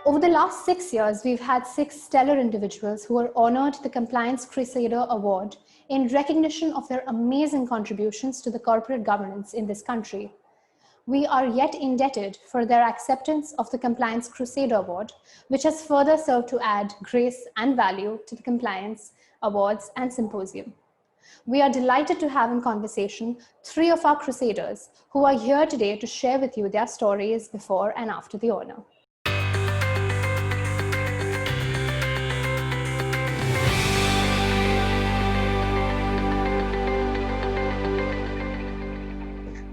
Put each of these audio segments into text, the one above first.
Over the last 6 years, we've had 6 stellar individuals who were honored the Compliance Crusader Award in recognition of their amazing contributions to the corporate governance in this country. We are yet indebted for their acceptance of the Compliance Crusader Award, which has further served to add grace and value to the Compliance Awards and Symposium. We are delighted to have in conversation 3 of our Crusaders who are here today to share with you their stories before and after the honor.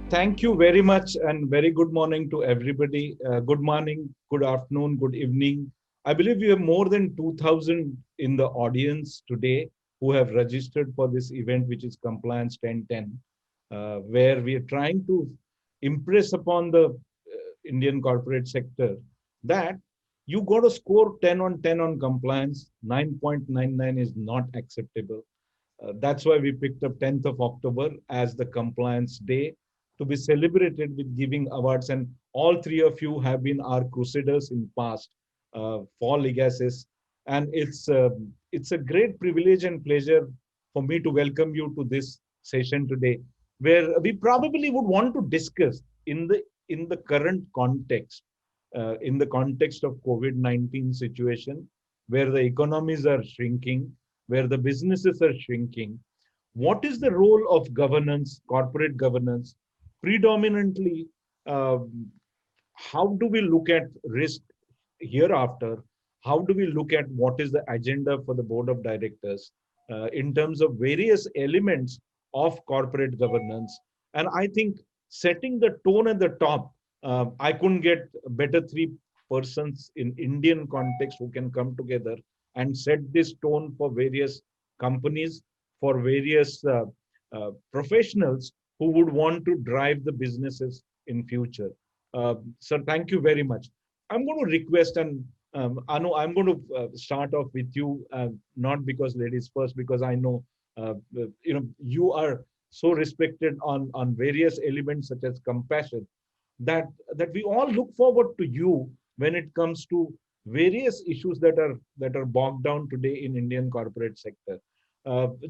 Thank you very much and very good morning to everybody. Good morning, good afternoon, good evening. I believe we have more than 2,000 in the audience today who have registered for this event, which is Compliance 1010, where we are trying to impress upon the Indian corporate sector that you got to score 10 on 10 on compliance. 9.99 is not acceptable. That's why we picked up 10th of October as the Compliance Day to be celebrated with giving awards. And all 3 of you have been our crusaders in past for Legacies. And it's a great privilege and pleasure for me to welcome you to this session today, where we probably would want to discuss in the current context, in the context of COVID-19 situation, where the economies are shrinking, where the businesses are shrinking. What is the role of governance, corporate governance? Predominantly, how do we look at risk hereafter? How do we look at what is the agenda for the board of directors in terms of various elements of corporate governance? And I think setting the tone at the top, I couldn't get better 3 persons in Indian context who can come together and set this tone for various companies, for various professionals who would want to drive the businesses in future. Sir, thank you very much. I'm going to request, and Anu, I'm going to start off with you, not because ladies first, because I know, you are so respected on various elements such as compassion, that we all look forward to you when it comes to various issues that are bogged down today in Indian corporate sector.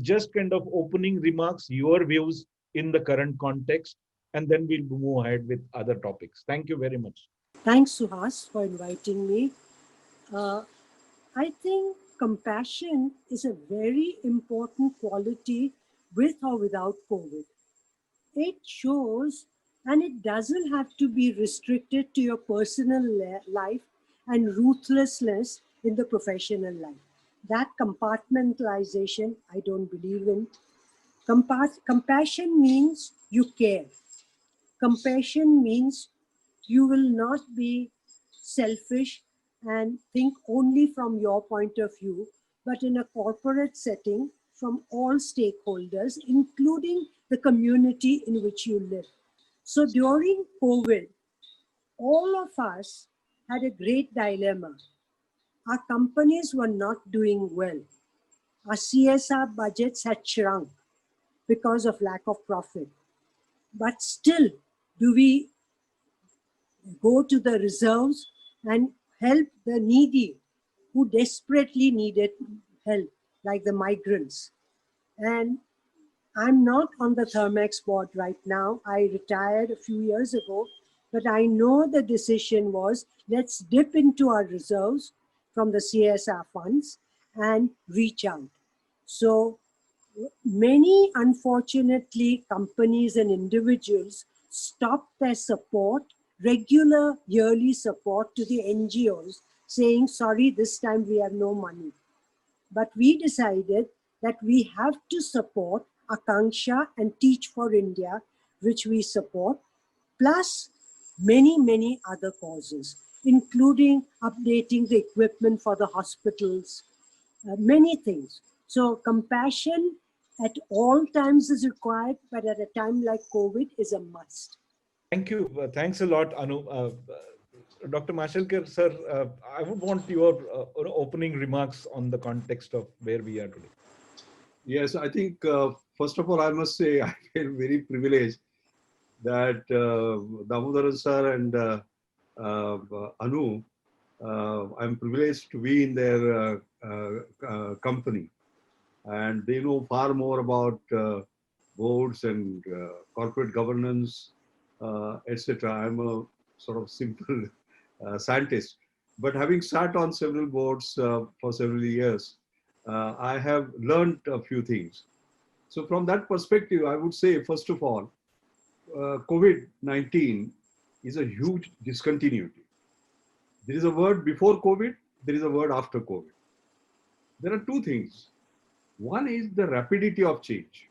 Just kind of opening remarks, your views in the current context, and then we'll move ahead with other topics. Thank you very much. Thanks, Suhas, for inviting me. I think compassion is a very important quality with or without COVID. It shows, and it doesn't have to be restricted to your personal life and ruthlessness in the professional life. That compartmentalization, I don't believe in. Compassion means you care. Compassion means you will not be selfish and think only from your point of view, but in a corporate setting from all stakeholders, including the community in which you live. So during COVID, all of us had a great dilemma. Our companies were not doing well. Our CSR budgets had shrunk because of lack of profit. But still, do we go to the reserves and help the needy who desperately needed help, like the migrants? And I'm not on the Thermex board right now. I retired a few years ago, but I know the decision was, let's dip into our reserves from the CSR funds and reach out. So many, unfortunately, companies and individuals stopped their support, regular yearly support to the NGOs, saying, sorry, this time we have no money. But we decided that we have to support Akanksha and Teach for India, which we support, plus many, many other causes, including updating the equipment for the hospitals, many things. So compassion at all times is required, but at a time like COVID is a must. Thank you. Thanks a lot, Anu. Dr. Mashelkar, sir, I would want your opening remarks on the context of where we are today. Yes, I think, first of all, I must say I feel very privileged that Damodar sir and Anu I'm privileged to be in their company, and they know far more about boards and corporate governance, etc. I'm a sort of simple scientist, but having sat on several boards for several years, I have learned a few things. So from that perspective, I would say, first of all, COVID-19 is a huge discontinuity. There is a word before COVID, there is a word after COVID. There are two things. One is the rapidity of change,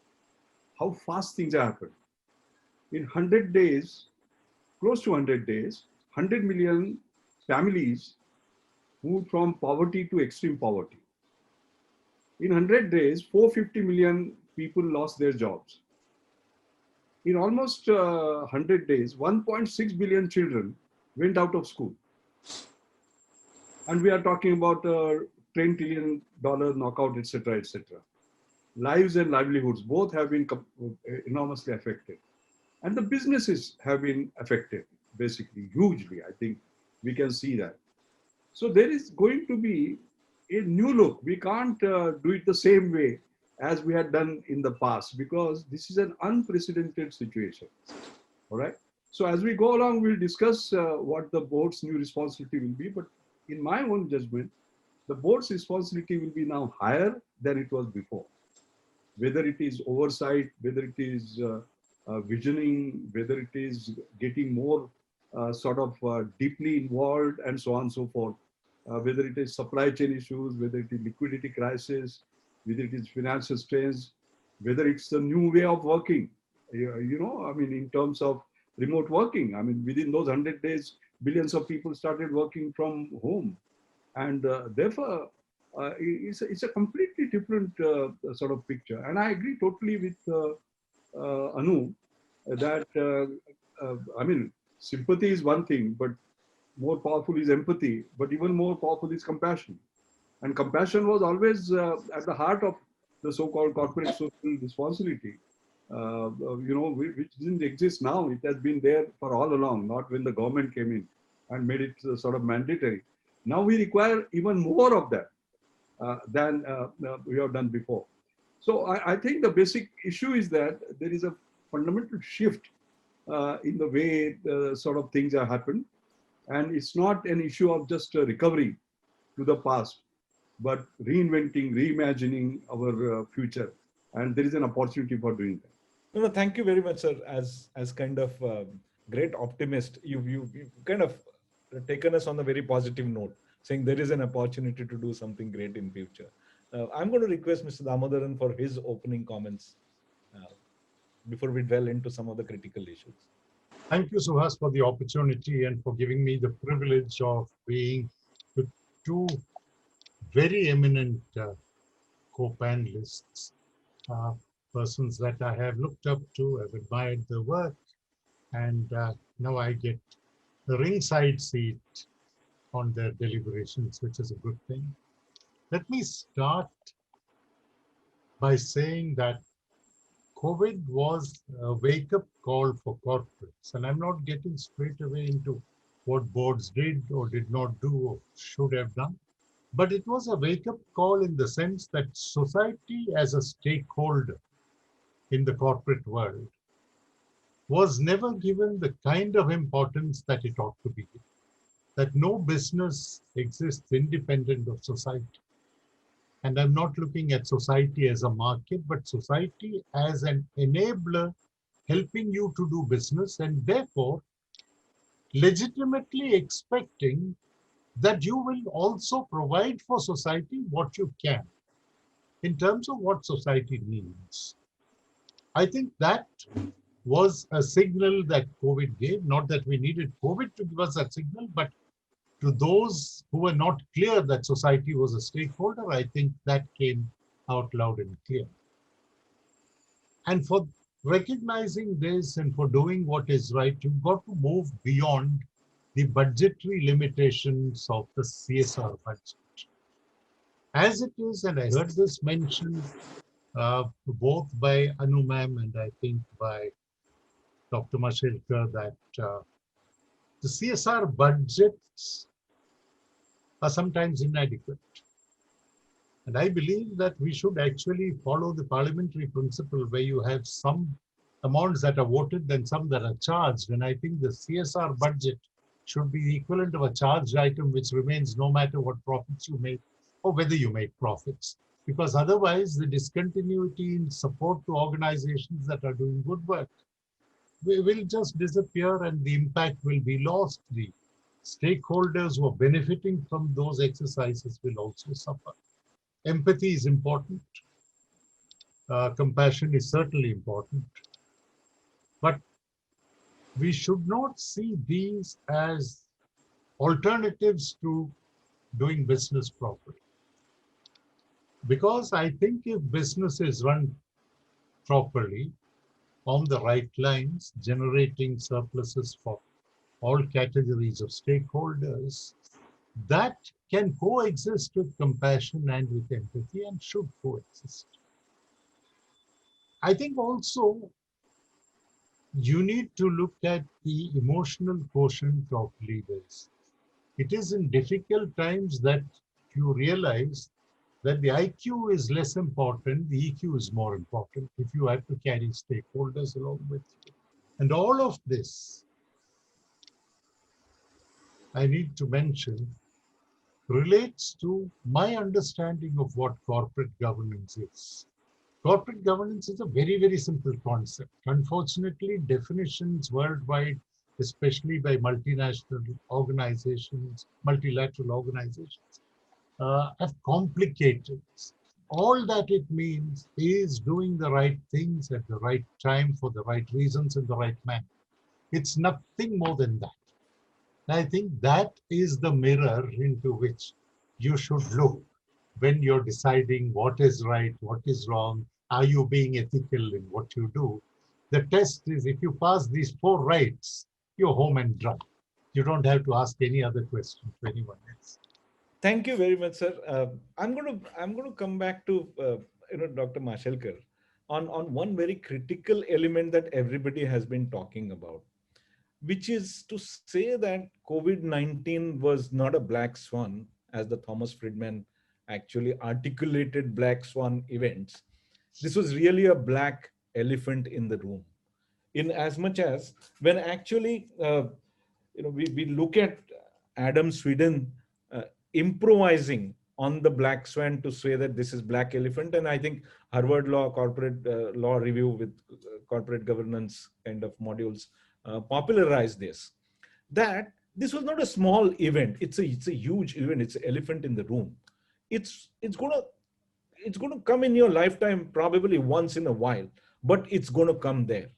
how fast things happen. In 100 days, close to 100 days, 100 million families moved from poverty to extreme poverty. In 100 days, 450 million people lost their jobs. In almost 100 days, 1.6 billion children went out of school. And we are talking about $10 trillion knockout, etc., etc. Lives and livelihoods both have been enormously affected. And the businesses have been affected, basically, hugely. I think we can see that. So there is going to be a new look. We can't do it the same way as we had done in the past, because this is an unprecedented situation. All right. So as we go along, we'll discuss what the board's new responsibility will be. But in my own judgment, the board's responsibility will be now higher than it was before. Whether it is oversight, whether it is visioning, whether it is getting more deeply involved, and so on and so forth. Whether it is supply chain issues, whether it is liquidity crisis, whether it is financial strains, whether it's a new way of working. I mean, in terms of remote working, I mean, within those 100 days, billions of people started working from home. And therefore, it's a completely different sort of picture. And I agree totally with Anu that, I mean, sympathy is one thing, but more powerful is empathy, but even more powerful is compassion. And compassion was always at the heart of the so-called corporate social responsibility, which didn't exist now. It has been there for all along, not when the government came in and made it sort of mandatory. Now we require even more of that than we have done before. So I think the basic issue is that there is a fundamental shift in the way sort of things have happened. And it's not an issue of just recovery to the past, but reinventing, reimagining our future. And there is an opportunity for doing that. No, thank you very much, sir. As kind of great optimist, you've kind of taken us on a very positive note, saying there is an opportunity to do something great in future. I'm going to request Mr. Damodaran for his opening comments before we dwell into some of the critical issues. Thank you, Suhas, for the opportunity and for giving me the privilege of being with two very eminent co-panelists, persons that I have looked up to, have admired their work, and now I get the ringside seat on their deliberations, which is a good thing. Let me start by saying that COVID was a wake-up call for corporates, and I'm not getting straight away into what boards did or did not do or should have done, but it was a wake-up call in the sense that society as a stakeholder in the corporate world was never given the kind of importance that it ought to be given, that no business exists independent of society. And I'm not looking at society as a market, but society as an enabler helping you to do business, and therefore legitimately expecting that you will also provide for society what you can in terms of what society needs. I think that was a signal that COVID gave, not that we needed COVID to give us that signal, but to those who were not clear that society was a stakeholder, I think that came out loud and clear. And for recognizing this and for doing what is right, you've got to move beyond the budgetary limitations of the CSR budget. As it is, and I heard this mentioned both by Anu ma'am and I think by Dr. Mashirka, that the CSR budgets are sometimes inadequate. And I believe that we should actually follow the parliamentary principle where you have some amounts that are voted and some that are charged. And I think the CSR budget should be the equivalent of a charged item which remains no matter what profits you make or whether you make profits. Because otherwise the discontinuity in support to organizations that are doing good work will just disappear and the impact will be lost. The stakeholders who are benefiting from those exercises will also suffer. Empathy is important. Compassion is certainly important. But we should not see these as alternatives to doing business properly. Because I think if business is run properly, on the right lines, generating surpluses for all categories of stakeholders, that can coexist with compassion and with empathy and should coexist. I think also you need to look at the emotional quotient of leaders. It is in difficult times that you realize that the IQ is less important, the EQ is more important if you have to carry stakeholders along with you. And all of this, I need to mention, relates to my understanding of what corporate governance is. Corporate governance is a very, very simple concept. Unfortunately, definitions worldwide, especially by multinational organizations, multilateral organizations, have complicated. All that it means is doing the right things at the right time for the right reasons in the right manner. It's nothing more than that. And I think that is the mirror into which you should look when you're deciding what is right, what is wrong, are you being ethical in what you do. The test is if you pass these 4 rights, you're home and dry. You don't have to ask any other question to anyone else. Thank you very much, sir. I'm going to come back to Dr. Mashelkar on one very critical element that everybody has been talking about, which is to say that COVID-19 was not a black swan, as the Thomas Friedman actually articulated black swan events. This was really a black elephant in the room. In as much as when actually, we look at Adam Sweden uh, improvising on the black swan to say that this is black elephant, and I think Harvard Law corporate law review with corporate governance kind of modules popularized this, that this was not a small event. It's a huge event. It's an elephant in the room. It's going to come in your lifetime probably once in a while, but it's going to come there.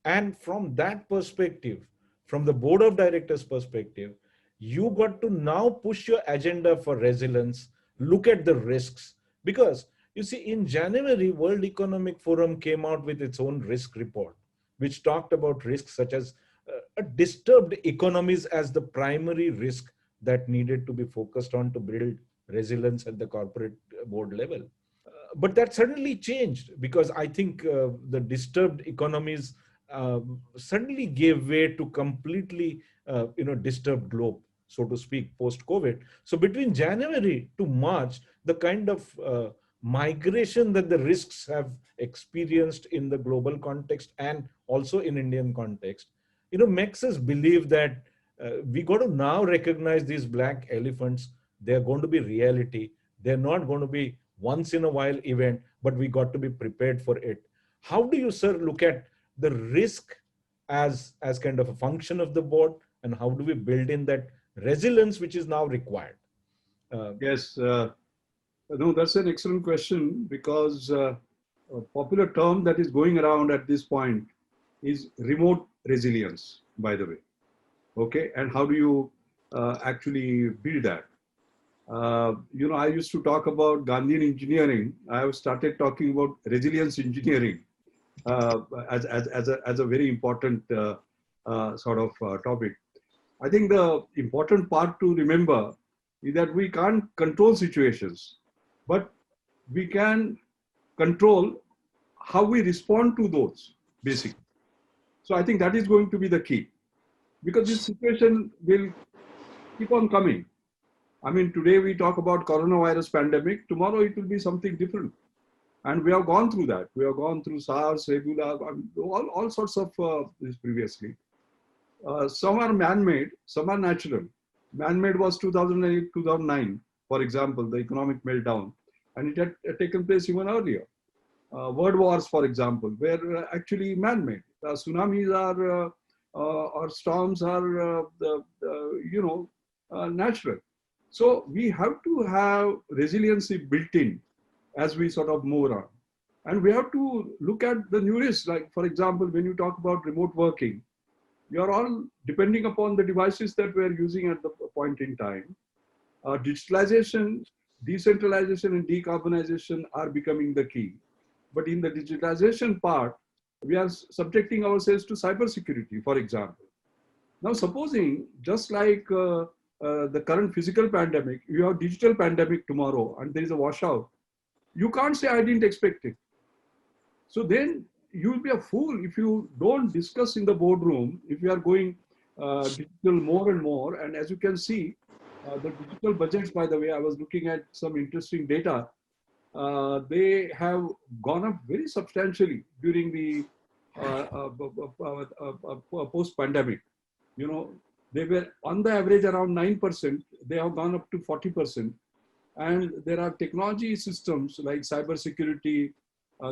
And from that perspective, from the board of directors perspective, you got to now push your agenda for resilience, look at the risks. Because you see, in January, World Economic Forum came out with its own risk report, which talked about risks such as a disturbed economies as the primary risk that needed to be focused on to build resilience at the corporate board level. But that suddenly changed because I think the disturbed economies suddenly gave way to completely, disturbed globe, so to speak, post-COVID. So between January to March, the kind of migration that the risks have experienced in the global context and also in Indian context, makes us believe that we got to now recognize these black elephants. They're going to be reality. They're not going to be once in a while event, but we got to be prepared for it. How do you, sir, look at the risk as kind of a function of the board, and how do we build in that resilience which is now required? Yes, no, that's an excellent question because a popular term that is going around at this point is remote resilience, by the way. Okay, and how do you actually build that? I used to talk about Gandhian engineering. I have started talking about resilience engineering as a very important sort of topic. I think the important part to remember is that we can't control situations, but we can control how we respond to those, basically. So I think that is going to be the key, because this situation will keep on coming. I mean, today we talk about coronavirus pandemic. Tomorrow it will be something different. And we have gone through that. We have gone through SARS, Ebola, all sorts of this previously. Some are man-made, some are natural. Man-made was 2008, 2009, for example, the economic meltdown. And it had taken place even earlier. World wars, for example, were actually man-made. Tsunamis are, or storms are, natural. So we have to have resiliency built in as we sort of move on. And we have to look at the new risks. Like, for example, when you talk about remote working, you're all depending upon the devices that we're using at the point in time. Digitalization, decentralization, and decarbonization are becoming the key. But in the digitalization part, we are subjecting ourselves to cybersecurity, for example. Now, supposing just like the current physical pandemic, you have digital pandemic tomorrow, and there is a washout, you can't say I didn't expect it. So then you'll be a fool if you don't discuss in the boardroom, if you are going digital more and more. And as you can see, the digital budgets, by the way, I was looking at some interesting data. They have gone up very substantially during the post-pandemic. You know, they were on the average around 9%. They have gone up to 40%. And there are technology systems like cybersecurity,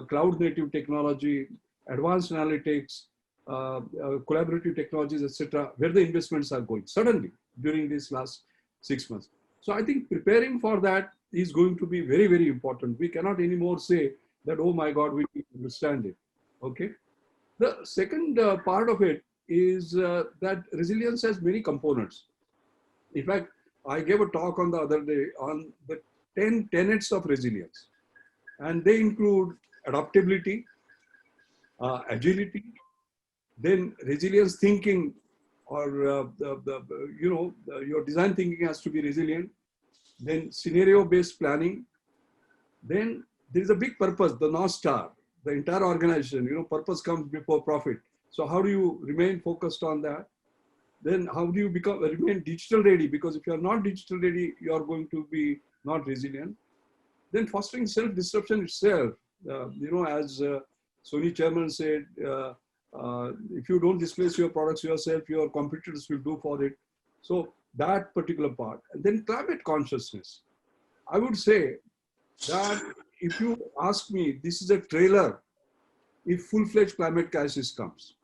cloud native technology, advanced analytics, collaborative technologies, etc., where the investments are going suddenly during these last 6 months. So I think preparing for that is going to be very, very important. We cannot anymore say that, oh my God, we need to understand it. Okay. The second part of it is that resilience has many components. In fact, I gave a talk on the other day on the 10 tenets of resilience, and they include adaptability, agility, then resilience thinking, or your design thinking has to be resilient, then scenario-based planning, then there is a big purpose, the North Star, the entire organization, purpose comes before profit. So how do you remain focused on that? Then how do you remain digital ready? Because if you are not digital ready, you are going to be not resilient. Then fostering self-disruption itself, as Sony chairman said, if you don't displace your products yourself, your competitors will do for it. So that particular part. And then climate consciousness. I would say that if you ask me, this is a trailer if full-fledged climate crisis comes.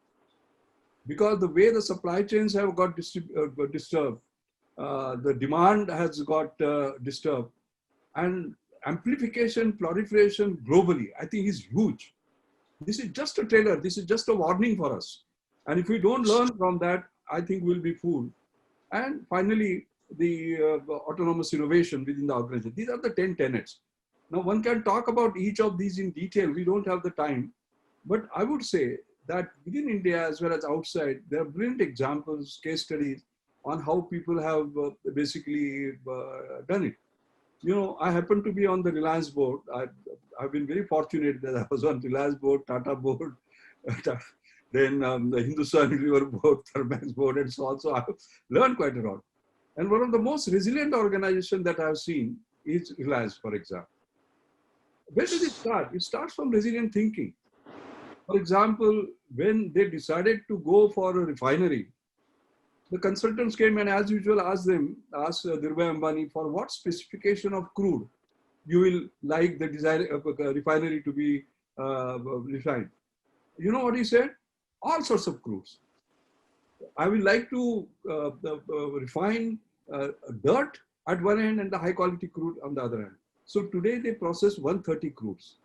Because the way the supply chains have got disturbed, the demand has got disturbed, and amplification, proliferation globally, I think is huge. This is just a trailer. This is just a warning for us. And if we don't learn from that, I think we'll be fooled. And finally, the autonomous innovation within the organization. These are the 10 tenets. Now, one can talk about each of these in detail. We don't have the time. But I would say that within India as well as outside, there are brilliant examples, case studies on how people have basically done it. I happen to be on the Reliance board. I've been very fortunate that I was on Reliance board, Tata board, then the Hindustan River board, Thermax board, and so on. So I've learned quite a lot. And one of the most resilient organizations that I've seen is Reliance, for example. Where does it start? It starts from resilient thinking. For example, when they decided to go for a refinery, the consultants came and as usual asked Dhirubhai Ambani for what specification of crude you will like the refinery to be refined. You know what he said? All sorts of crudes. I will like to refine dirt at one end and the high quality crude on the other end. So today they process 130 crudes.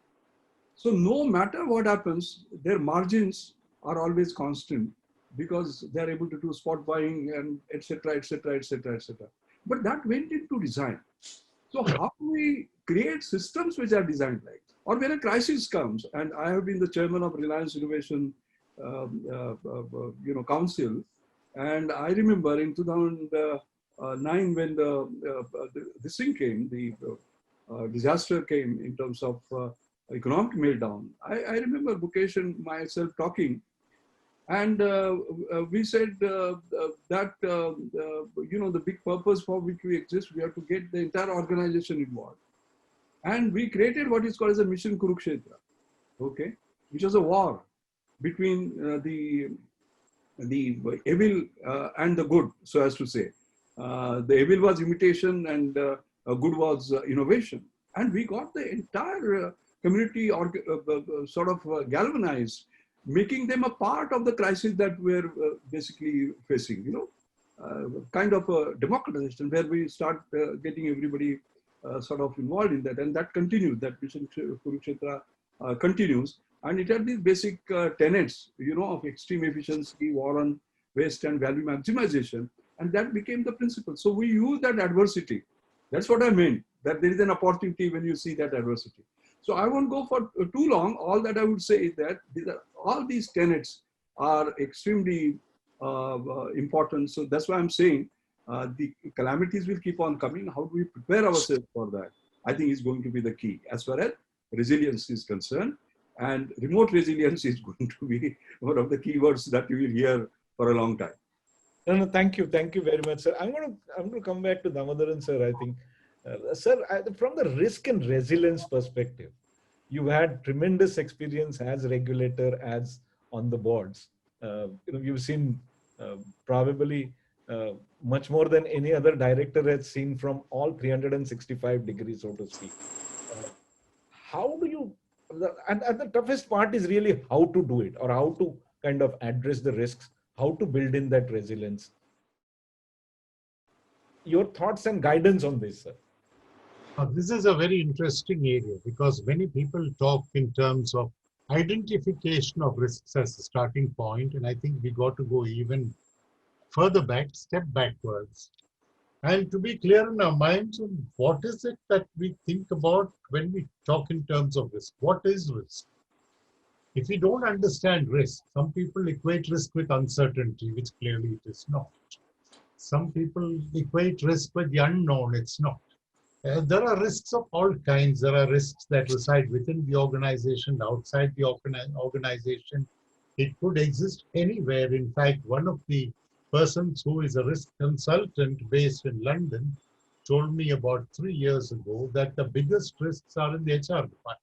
So no matter what happens, their margins are always constant because they're able to do spot buying and etc., etc., etc., etc. But that went into design. So how do we create systems which are designed like? Or when a crisis comes, and I have been the chairman of Reliance Innovation Council, and I remember in 2009 when this thing came, the disaster came in terms of economic meltdown. I remember Mukesh and myself talking And we said that, the big purpose for which we exist, we have to get the entire organization involved. And we created what is called as a Mission Kurukshetra, okay, which was a war between the evil and the good, so as to say. The evil was imitation and good was innovation. And we got the entire community sort of galvanized, making them a part of the crisis that we're basically facing, kind of a democratization where we start getting everybody sort of involved in that. And that continues, that Mission Kurukshetra continues. And it had these basic tenets, of extreme efficiency, war on waste and value maximization. And that became the principle. So we use that adversity. That's what I meant, that there is an opportunity when you see that adversity. So I won't go for too long. All that I would say is that all these tenets are extremely important. So that's why I'm saying the calamities will keep on coming. How do we prepare ourselves for that? I think is going to be the key as far as resilience is concerned. And remote resilience is going to be one of the keywords that you will hear for a long time. No, thank you very much, sir. I'm going to come back to Damodaran, sir. I think, sir, from the risk and resilience perspective, you had tremendous experience as regulator, as on the boards. You've seen probably much more than any other director has seen from all 365 degrees, so to speak. How do you? And the toughest part is really how to do it, or how to kind of address the risks, how to build in that resilience. Your thoughts and guidance on this, sir. This is a very interesting area because many people talk in terms of identification of risks as a starting point, and I think we got to go even further back, step backwards. And to be clear in our minds on what is it that we think about when we talk in terms of risk. What is risk? If we don't understand risk, some people equate risk with uncertainty, which clearly it is not. Some people equate risk with the unknown, it's not. There are risks of all kinds. There are risks that reside within the organization, outside the organization. It could exist anywhere. In fact, one of the persons who is a risk consultant based in London told me about 3 years ago that the biggest risks are in the HR department.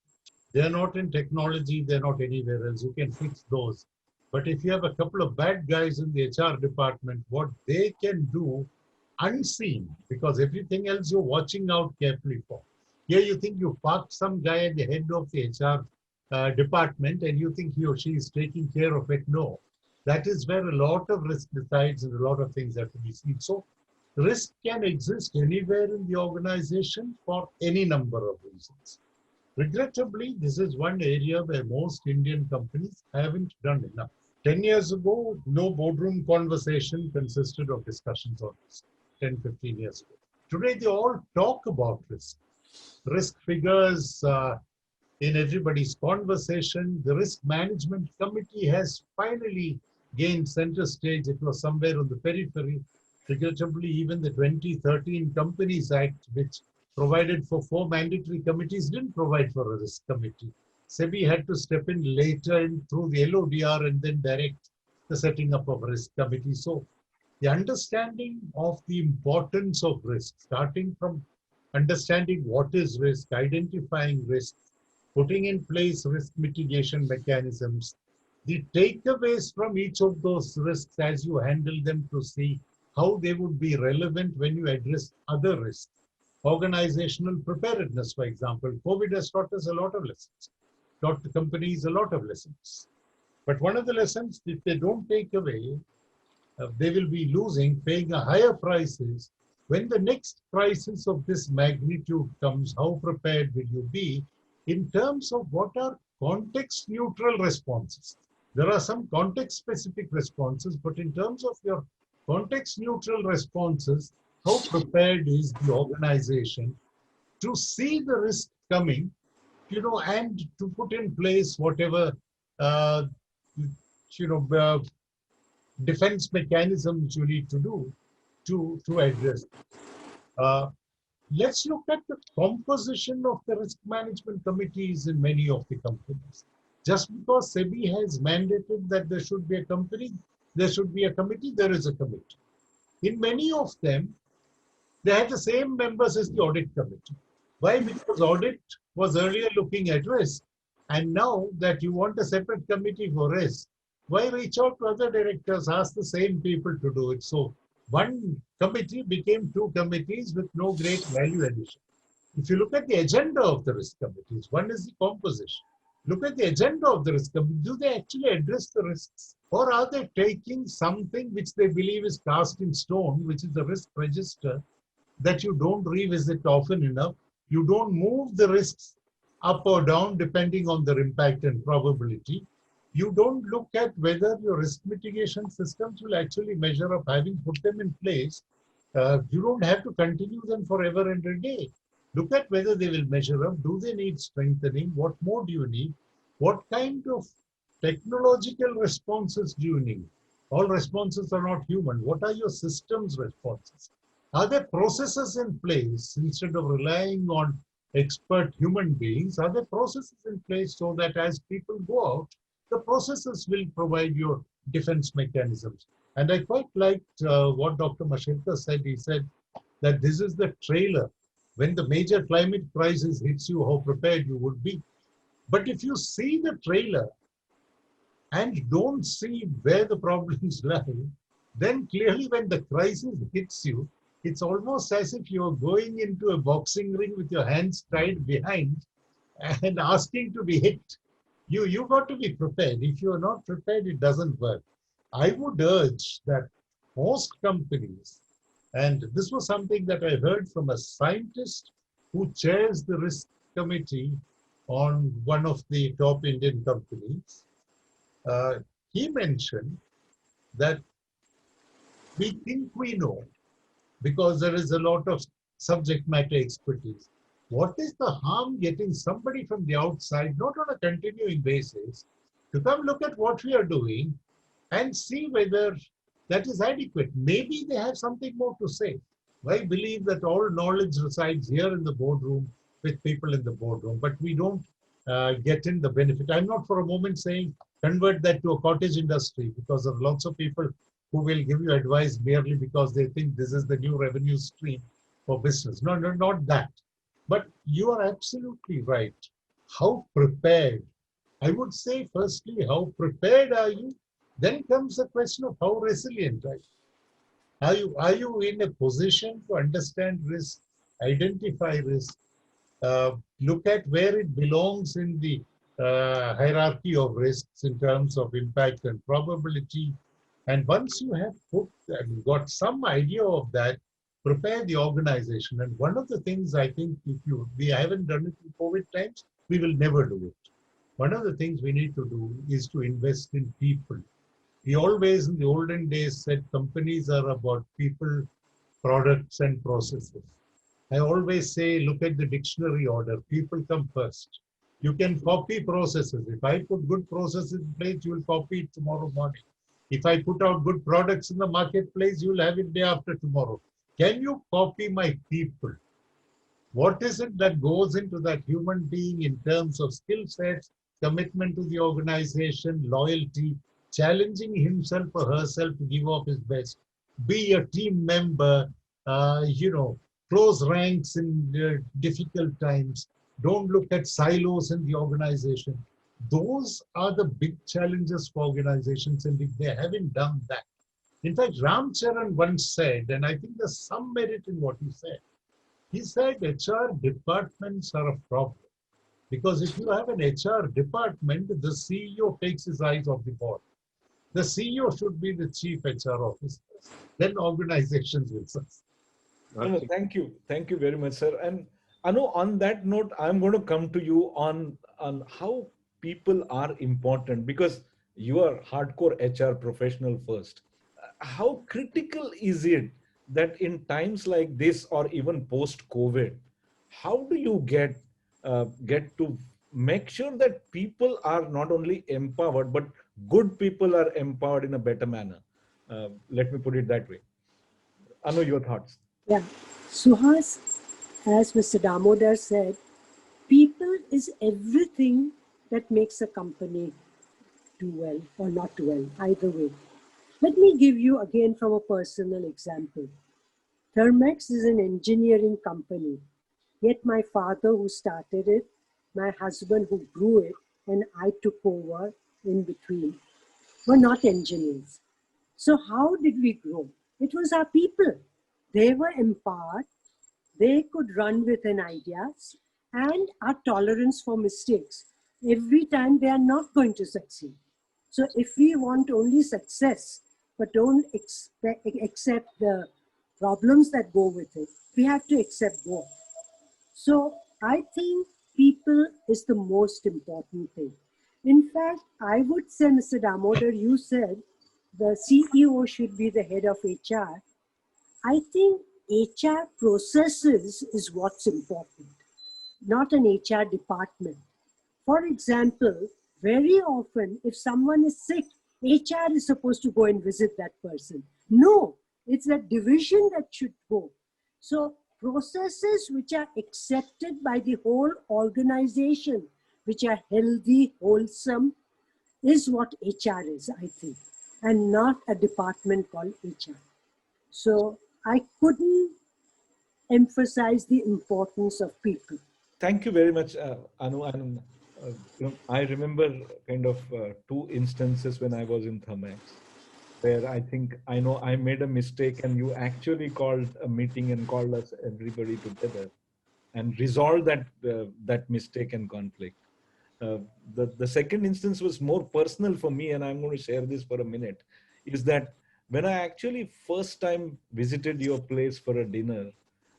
They're not in technology, they're not anywhere else. You can fix those. But if you have a couple of bad guys in the HR department, what they can do unseen, because everything else you're watching out carefully for. Here you think you parked some guy at the head of the HR department and you think he or she is taking care of it. No. That is where a lot of risk resides and a lot of things have to be seen. So risk can exist anywhere in the organization for any number of reasons. Regrettably, this is one area where most Indian companies haven't done enough. 10 years ago, no boardroom conversation consisted of discussions on risk. 10, 15 years ago. Today, they all talk about risk. Risk figures in everybody's conversation. The Risk Management Committee has finally gained center stage. It was somewhere on the periphery. Regrettably, even the 2013 Companies Act, which provided for 4 mandatory committees, didn't provide for a risk committee. SEBI had to step in later through the LODR and then direct the setting up of a risk committee. So the understanding of the importance of risk, starting from understanding what is risk, identifying risk, putting in place risk mitigation mechanisms, the takeaways from each of those risks as you handle them to see how they would be relevant when you address other risks. Organizational preparedness, for example. COVID has taught us a lot of lessons, taught the companies a lot of lessons. But one of the lessons, if they don't take away, they will be losing, paying a higher prices. When the next crisis of this magnitude comes, how prepared will you be in terms of what are context neutral responses? There are some context specific responses, but in terms of your context neutral responses, how prepared is the organization to see the risk coming, and to put in place whatever, defense mechanisms you need to do to address. Let's look at the composition of the risk management committees in many of the companies. Just because SEBI has mandated that there should be a company, there should be a committee, there is a committee. In many of them, they had the same members as the audit committee. Why? Because audit was earlier looking at risk. And now that you want a separate committee for risk, why reach out to other directors, ask the same people to do it? So one committee became two committees with no great value addition. If you look at the agenda of the risk committees, one is the composition. Look at the agenda of the risk committee. Do they actually address the risks? Or are they taking something which they believe is cast in stone, which is the risk register, that you don't revisit often enough? You don't move the risks up or down depending on their impact and probability. You don't look at whether your risk mitigation systems will actually measure up. Having put them in place, you don't have to continue them forever and a day. Look at whether they will measure up. Do they need strengthening? What more do you need? What kind of technological responses do you need? All responses are not human. What are your systems responses? Are there processes in place instead of relying on expert human beings? Are there processes in place so that as people go out, the processes will provide your defense mechanisms? And I quite liked what Dr. Mashirka said. He said that this is the trailer. When the major climate crisis hits you, how prepared you would be. But if you see the trailer and don't see where the problems lie, then clearly when the crisis hits you, it's almost as if you're going into a boxing ring with your hands tied behind and asking to be hit. You got to be prepared. If you're not prepared, it doesn't work. I would urge that most companies, and this was something that I heard from a scientist who chairs the risk committee on one of the top Indian companies. He mentioned that we think we know because there is a lot of subject matter expertise. What is the harm getting somebody from the outside, not on a continuing basis, to come look at what we are doing and see whether that is adequate? Maybe they have something more to say. I believe that all knowledge resides here in the boardroom with people in the boardroom, but we don't get in the benefit. I'm not for a moment saying convert that to a cottage industry, because there are lots of people who will give you advice merely because they think this is the new revenue stream for business. No, not that. But you are absolutely right. How prepared? I would say, firstly, how prepared are you? Then comes the question of how resilient are you? Are you in a position to understand risk, identify risk, look at where it belongs in the hierarchy of risks in terms of impact and probability? And once you have got some idea of that, prepare the organization. And one of the things I think, if we haven't done it in COVID times, we will never do it. One of the things we need to do is to invest in people. We always in the olden days said companies are about people, products, and processes. I always say, look at the dictionary order. People come first. You can copy processes. If I put good processes in place, you will copy it tomorrow morning. If I put out good products in the marketplace, you will have it day after tomorrow. Can you copy my people? What is it that goes into that human being in terms of skill sets, commitment to the organization, loyalty, challenging himself or herself to give up his best, be a team member, close ranks in difficult times, don't look at silos in the organization. Those are the big challenges for organizations, and if they haven't done that. In fact, Ram Charan once said, and I think there's some merit in what he said HR departments are a problem. Because if you have an HR department, the CEO takes his eyes off the ball. The CEO should be the chief HR officer. Then organizations will succeed. No, thank you. Thank you very much, sir. And Anu, on that note, I'm going to come to you on how people are important, because you are hardcore HR professional first. How critical is it that in times like this or even post-COVID, how do you get to make sure that people are not only empowered, but good people are empowered in a better manner? Let me put it that way. Anu, your thoughts. Yeah. Suhas, as Mr. Damodar said, people is everything that makes a company do well or not do well, either way. Let me give you again from a personal example. Thermex is an engineering company, yet my father who started it, my husband who grew it, and I took over in between, were not engineers. So how did we grow? It was our people. They were empowered, they could run with an ideas, and our tolerance for mistakes. Every time they are not going to succeed. So if we want only success, but don't accept the problems that go with it, we have to accept both. So I think people is the most important thing. In fact, I would say, Mr. Damodar, you said the CEO should be the head of HR. I think HR processes is what's important, not an HR department. For example, very often, if someone is sick, HR is supposed to go and visit that person. No, it's that division that should go. So processes which are accepted by the whole organization, which are healthy, wholesome, is what HR is, I think, and not a department called HR. So I couldn't emphasize the importance of people. Thank you very much, Anu. And I remember kind of two instances when I was in Thermex, where I think I know I made a mistake, and you actually called a meeting and called us everybody together and resolved that mistake and conflict. The second instance was more personal for me, and I'm going to share this for a minute. Is that when I actually first time visited your place for a dinner,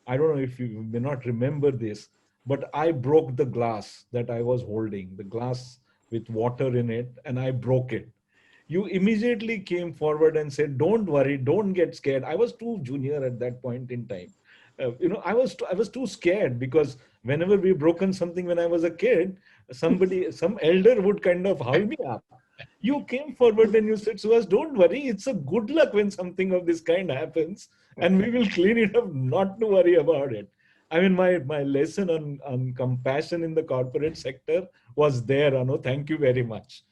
I don't know if you may not remember this, but I broke the glass that I was holding, the glass with water in it, and I broke it. You immediately came forward and said, "Don't worry, don't get scared." I was too junior at that point in time. I was too scared, because whenever we broken something when I was a kid, some elder would kind of haul me up. You came forward and you said, "Suhas, don't worry. It's a good luck when something of this kind happens, and we will clean it up. Not to worry about it." I mean, my lesson on compassion in the corporate sector was there, Anu. Thank you very much.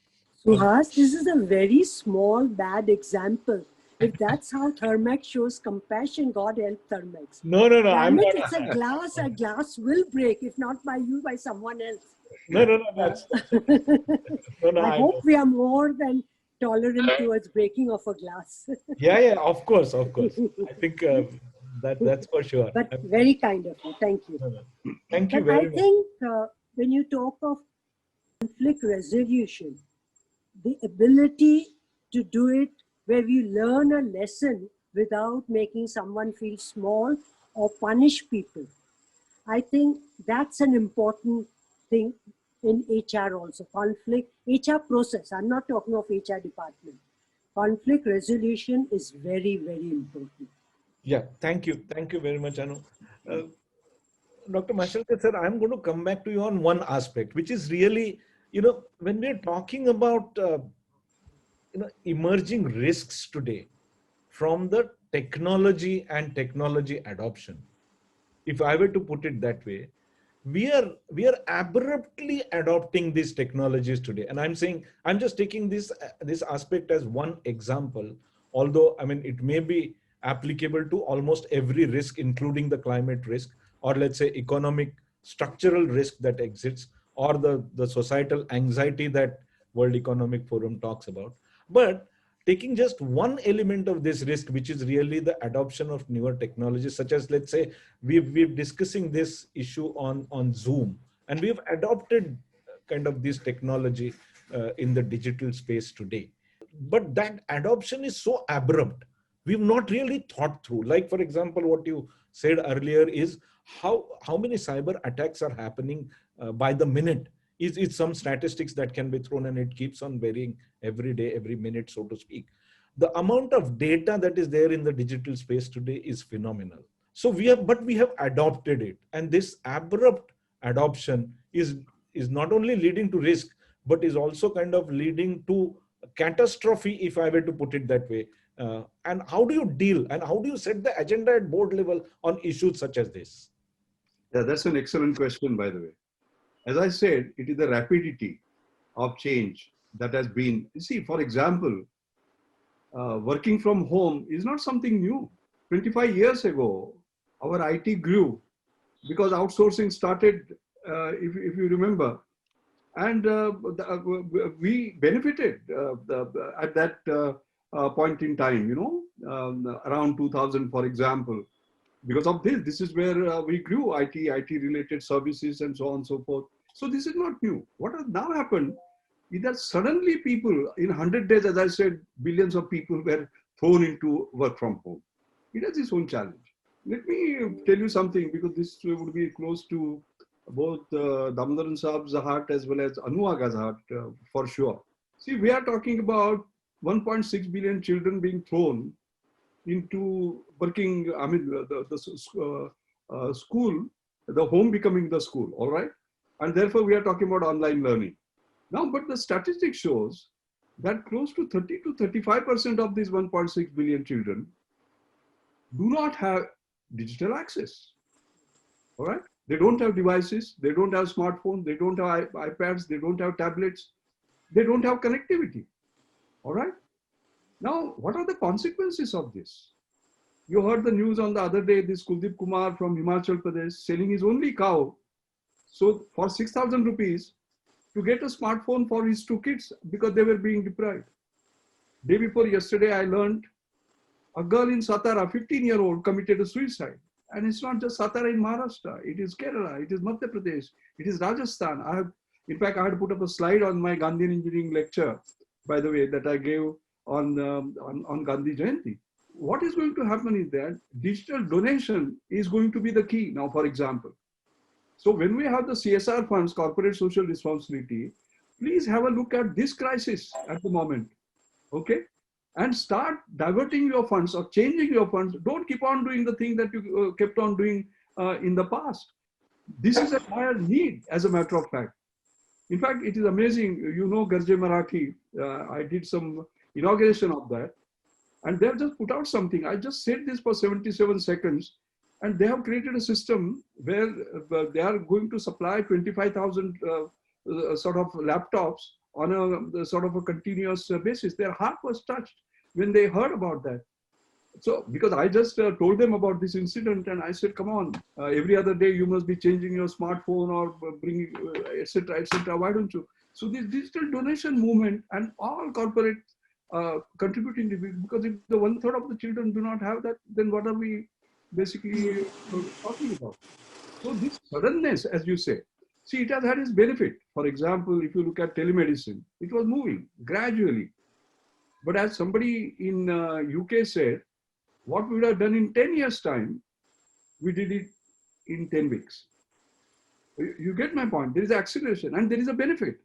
Suhas, this is a very small, bad example. If that's how Thermex shows compassion, God help Thermex. No, no, no. I'm Damn it, not. it's a glass will break, if not by you, by someone else. No, no, no. That's no, no. I hope we are more than tolerant towards breaking of a glass. Yeah, yeah. Of course, of course. I think that's for sure. But very kind of you. Thank you. No, no. Thank you But I very much. think when you talk of conflict resolution, the ability to do it where we learn a lesson without making someone feel small or punish people. I think that's an important thing in HR also. Conflict, HR process. I'm not talking of HR department. Conflict resolution is very, very important. Yeah, thank you. Thank you very much, Anu. Dr. Mashalkar sir, I'm going to come back to you on one aspect, which is really, when we're talking about, emerging risks today from the technology and technology adoption. If I were to put it that way, we are abruptly adopting these technologies today. And I'm just taking this aspect as one example, although I mean it may be applicable to almost every risk, including the climate risk, or let's say economic structural risk that exists, or the societal anxiety that World Economic Forum talks about. But taking just one element of this risk, which is really the adoption of newer technologies, such as, let's say, we've discussing this issue on Zoom, and we've adopted kind of this technology in the digital space today. But that adoption is so abrupt. We've not really thought through. Like, for example, what you said earlier is how many cyber attacks are happening by the minute. Is some statistics that can be thrown, and it keeps on varying every day, every minute, so to speak. The amount of data that is there in the digital space today is phenomenal. So we have adopted it, and this abrupt adoption is not only leading to risk, but is also kind of leading to catastrophe, if I were to put it that way. And how do you deal, and how do you set the agenda at board level on issues such as this? Yeah, that's an excellent question, by the way. As I said, it is the rapidity. of change that has been. You see, for example, working from home is not something new. 25 years ago, our IT grew because outsourcing started, if you remember, and we benefited at that point in time, around 2000, for example. Because of this, this is where we grew IT related services and so on and so forth. So this is not new. What has now happened is that suddenly people, in 100 days, as I said, billions of people were thrown into work from home. It has its own challenge. Let me tell you something, because this would be close to both Damodaran Saab's heart as well as Anu Aga's heart, for sure. See, we are talking about 1.6 billion children being thrown into working, I mean, the school, the home becoming the school, all right? And therefore, we are talking about online learning. Now, but the statistic shows that close to 30 to 35% of these 1.6 billion children do not have digital access, all right? They don't have devices, they don't have smartphones, they don't have iPads, they don't have tablets, they don't have connectivity, all right? Now, what are the consequences of this? You heard the news on the other day, this Kuldeep Kumar from Himachal Pradesh selling his only cow. So for 6,000 rupees to get a smartphone for his two kids because they were being deprived. Day before yesterday, I learned a girl in Satara, 15-year-old, committed a suicide. And it's not just Satara in Maharashtra, it is Kerala, it is Madhya Pradesh, it is Rajasthan. In fact, I had put up a slide on my Gandhian engineering lecture, by the way, that I gave on Gandhi Jayanti. What is going to happen is that digital donation is going to be the key now, for example. So when we have the CSR funds, corporate social responsibility, please have a look at this crisis at the moment, okay? And start diverting your funds or changing your funds. Don't keep on doing the thing that you kept on doing in the past. This is a higher need, as a matter of fact. In fact, it is amazing. You know, Garje Marathi, I did some inauguration of that. And they have just put out something. I just said this for 77 seconds. And they have created a system where they are going to supply 25,000 sort of laptops on a sort of a continuous basis. Their heart was touched when they heard about that. So, because I just told them about this incident and I said, come on, every other day you must be changing your smartphone or bringing, etc., etc. Why don't you? So this digital donation movement and all corporate contributing to it, because if the 1/3 of the children do not have that, then what are we basically talking about? So this suddenness, as you say, see, it has had its benefit. For example, if you look at telemedicine, it was moving gradually. But as somebody in UK said, what we would have done in 10 years' time, we did it in 10 weeks. You get my point. There is acceleration and there is a benefit.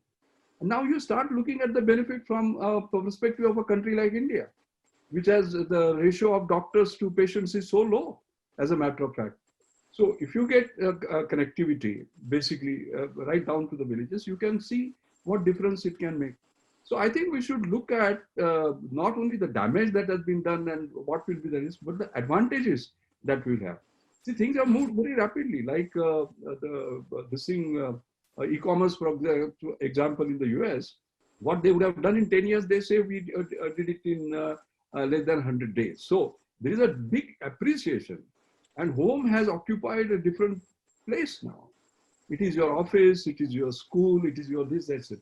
And now you start looking at the benefit from a perspective of a country like India, which has the ratio of doctors to patients is so low, as a matter of fact. So if you get connectivity, basically right down to the villages, you can see what difference it can make. So I think we should look at not only the damage that has been done and what will be the risk, but the advantages that we'll have. See, things have moved very rapidly, like e-commerce, for example, in the US, what they would have done in 10 years, they say we did it in less than 100 days. So there is a big appreciation, and home has occupied a different place now. It is your office, it is your school, it is your this, etc.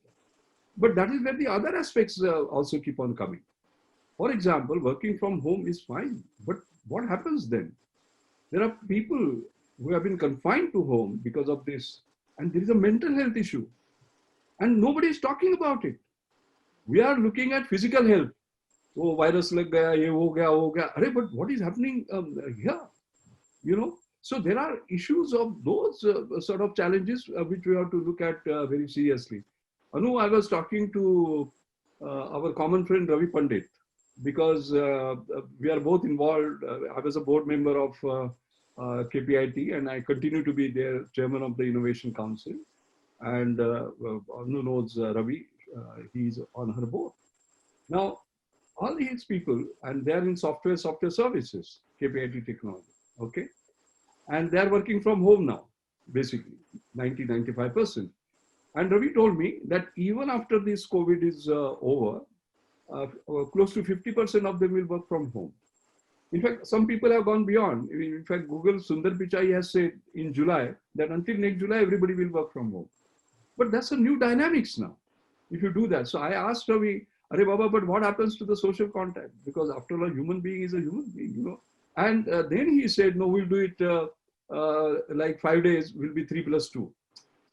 But that is where the other aspects also keep on coming. For example, working from home is fine, but what happens then? There are people who have been confined to home because of this, and there is a mental health issue, and nobody is talking about it. We are looking at physical health. Oh, virus lag gaya, ye ho gaya, ho gaya. Arey, but what is happening here? You know, so there are issues of those sort of challenges which we have to look at very seriously. Anu, I was talking to our common friend Ravi Pandit, because we are both involved. I was a board member of KPIT, and I continue to be their chairman of the Innovation Council. And Anu knows Ravi, he's on her board. Now, all these people, and they're in software services, KPIT technology, okay? And they're working from home now, basically, 90-95%. And Ravi told me that even after this COVID is over, close to 50% of them will work from home. In fact, some people have gone beyond. In fact, Google Sundar Pichai has said in July that until next July, everybody will work from home. But that's a new dynamics now, if you do that. So I asked Ravi, Are Baba, but what happens to the social contact? Because after all, a human being is a human being, you know. And then he said, no, we'll do it like 5 days will be 3+2.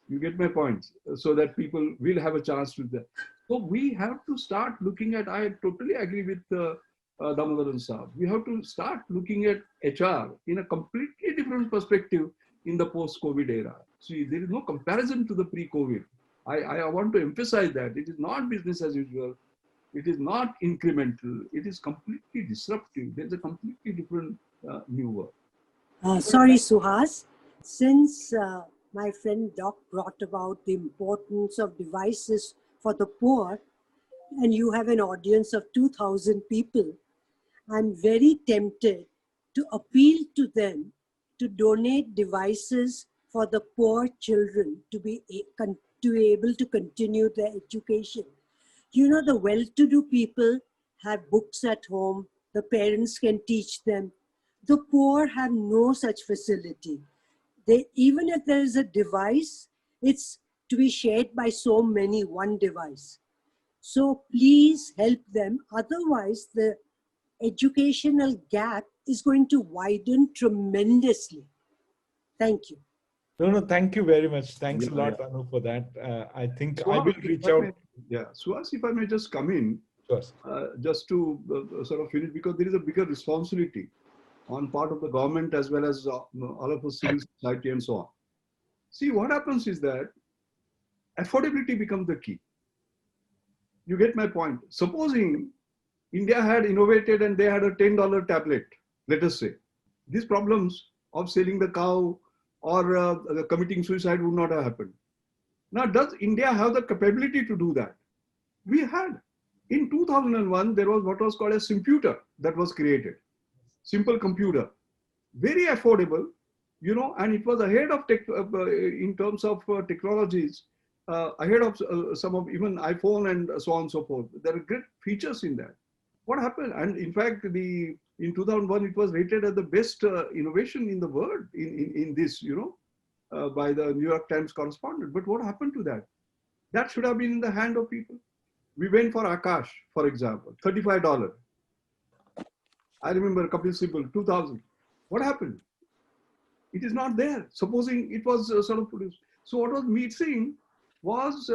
You get my point? So that people will have a chance to that. So we have to start looking at, I totally agree with Damodaran Saab. We have to start looking at HR in a completely different perspective in the post-COVID era. See, there is no comparison to the pre-COVID. I want to emphasize that it is not business as usual. It is not incremental. It is completely disruptive. There's a completely different new world. Sorry, Suhas. Since my friend Doc brought about the importance of devices for the poor, and you have an audience of 2,000 people, I'm very tempted to appeal to them to donate devices for the poor children to be able to continue their education. You know, the well-to-do people have books at home, the parents can teach them. The poor have no such facility. Even if there is a device, it's to be shared by so many, one device. So please help them. Otherwise, the educational gap is going to widen tremendously. Thank you. No, thank you very much. Thanks a Yeah, lot, yeah. Anu, for that. I think So, I will reach out. Yeah, Suhas, if I may just come in, Sure. just to sort of finish, because there is a bigger responsibility on part of the government as well as all of us civil society and so on. See, what happens is that affordability becomes the key. You get my point. Supposing India had innovated and they had a $10 tablet, let us say, these problems of selling the cow or committing suicide would not have happened. Now, does India have the capability to do that? We had. In 2001, there was what was called a Simputer that was created. Simple computer. Very affordable, you know, and it was ahead of tech in terms of technologies, ahead of some of even iPhone and so on and so forth. There are great features in that. What happened? And in fact, in 2001, it was rated as the best innovation in the world in this, you know, by the New York Times correspondent. But what happened to that? That should have been in the hand of people. We went for Akash, for example, $35. I remember Kapil Sibal, 2000. What happened? It is not there. Supposing it was sort of produced. So what was missing was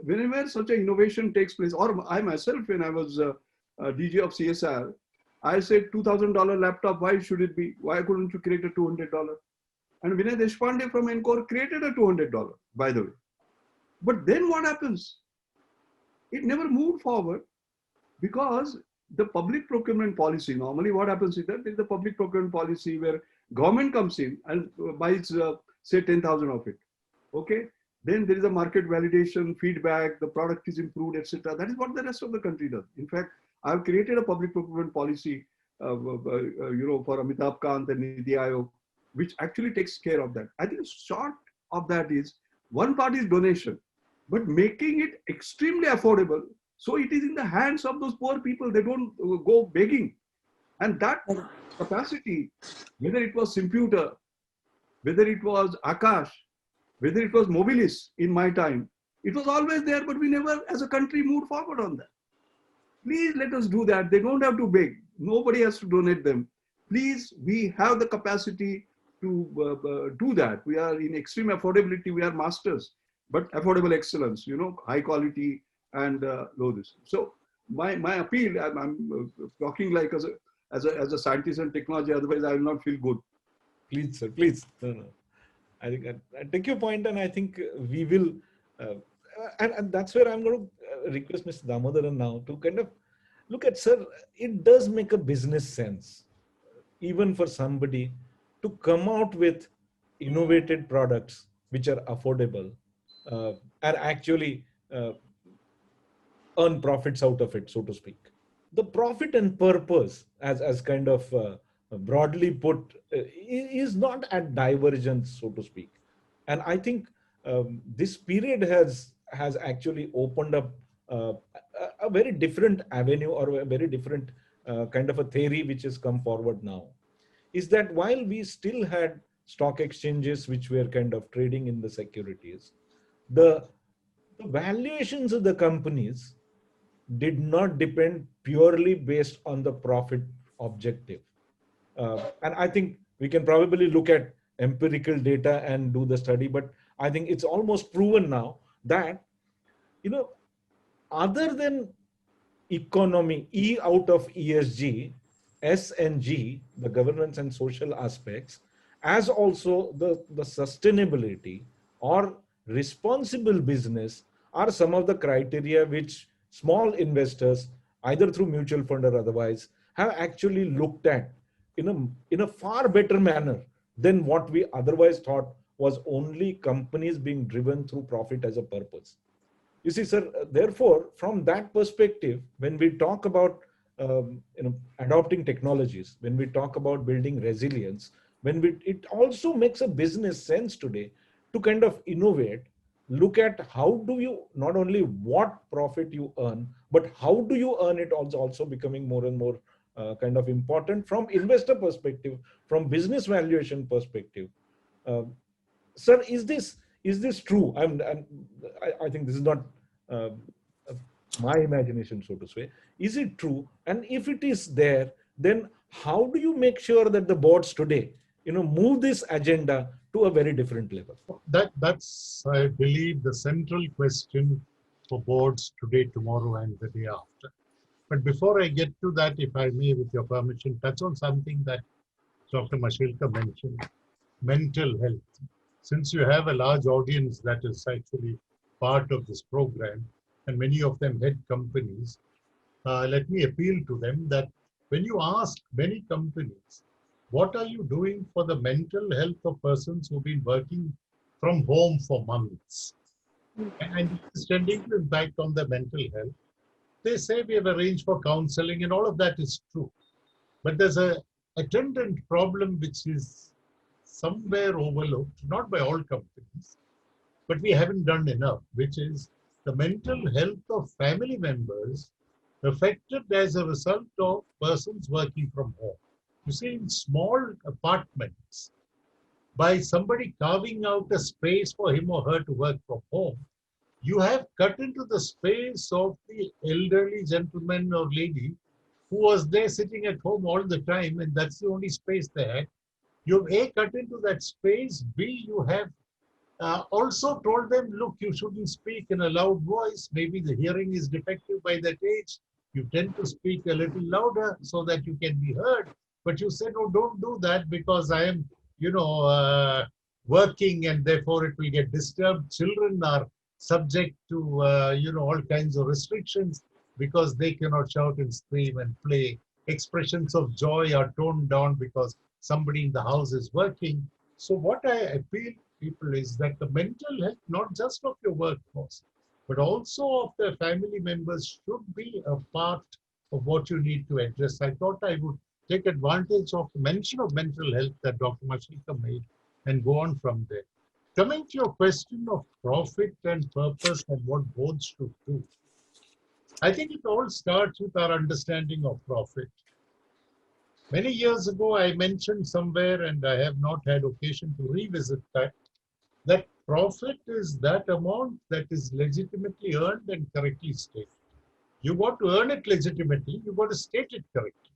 whenever such an innovation takes place, or I myself, when I was DG of CSR, I said $2,000 laptop, why should it be? Why couldn't you create a $200? And Vinay Deshpande from Encore created a $200, by the way. But then what happens? It never moved forward because the public procurement policy, normally what happens is that there is a public procurement policy where government comes in and buys, say, 10,000 of it. Okay. Then there is a market validation, feedback, the product is improved, etc. That is what the rest of the country does. In fact, I've created a public procurement policy, you know, for Amitabh Kant and Niti Aayog, which actually takes care of that. I think short of that is one part is donation, but making it extremely affordable. So it is in the hands of those poor people. They don't go begging. And that capacity, whether it was Simputer, whether it was Akash, whether it was Mobilis in my time, it was always there, but we never as a country moved forward on that. Please let us do that. They don't have to beg. Nobody has to donate them. Please, we have the capacity to do that. We are in extreme affordability. We are masters, but affordable excellence, you know, high quality and low this. So my appeal, I'm talking like as a scientist and technology, otherwise I will not feel good. Please, sir, please. No. I think I take your point, and I think we will, and that's where I'm going to request Mr. Damodaran now to kind of look at, sir, it does make a business sense, even for somebody to come out with innovative products which are affordable and actually earn profits out of it, so to speak. The profit and purpose, as kind of broadly put, is not at divergence, so to speak. And I think this period has actually opened up a very different avenue, or a very different kind of a theory which has come forward now, is that while we still had stock exchanges which were kind of trading in the securities, the, the valuations of the companies did not depend purely based on the profit objective. And I think we can probably look at empirical data and do the study, but I think it's almost proven now that, you know, other than economy, E out of ESG, S and G, the governance and social aspects, as also the sustainability or responsible business are some of the criteria which small investors, either through mutual fund or otherwise, have actually looked at in a far better manner than what we otherwise thought was only companies being driven through profit as a purpose. You see, sir, therefore, from that perspective, when we talk about adopting technologies, when we talk about building resilience, it also makes a business sense today to kind of innovate, look at how do you, not only what profit you earn, but how do you earn it, also becoming more and more kind of important from investor perspective, from business valuation perspective. Uh, Sir, is this true? I think this is not uh, uh, my imagination, so to say. Is it true? And if it is there, then how do you make sure that the boards today, move this agenda to a very different level? That's, I believe, the central question for boards today, tomorrow, and the day after. But before I get to that, if I may, with your permission, touch on something that Dr. Mashilka mentioned, mental health. Since you have a large audience that is actually part of this program, and many of them head companies, let me appeal to them that when you ask many companies, what are you doing for the mental health of persons who've been working from home for months? And it's tending to impact on their mental health. They say we have arranged for counseling, and all of that is true. But there's a attendant problem which is somewhere overlooked, not by all companies, but we haven't done enough, which is the mental health of family members affected as a result of persons working from home. You see, in small apartments, by somebody carving out a space for him or her to work from home, you have cut into the space of the elderly gentleman or lady who was there sitting at home all the time, and that's the only space they had. You've A, cut into that space, B, you have also told them, look, you shouldn't speak in a loud voice. Maybe the hearing is defective by that age. You tend to speak a little louder so that you can be heard. But you said, oh, don't do that because I am, working and therefore it will get disturbed. Children are subject to, all kinds of restrictions because they cannot shout and scream and play. Expressions of joy are toned down because somebody in the house is working. So what I appeal people is that the mental health, not just of your workforce, but also of their family members, should be a part of what you need to address. I thought I would take advantage of the mention of mental health that Dr. Mashika made and go on from there. Coming to your question of profit and purpose and what boards should do, I think it all starts with our understanding of profit. Many years ago, I mentioned somewhere, and I have not had occasion to revisit that profit is that amount that is legitimately earned and correctly stated. You got to earn it legitimately, you got to state it correctly.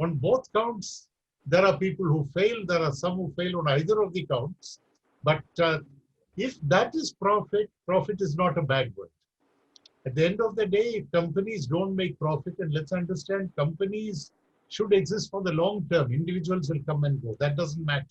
On both counts, there are people who fail, there are some who fail on either of the counts. But if that is profit, profit is not a bad word. At the end of the day, if companies don't make profit, and let's understand, companies should exist for the long term. Individuals will come and go. That doesn't matter.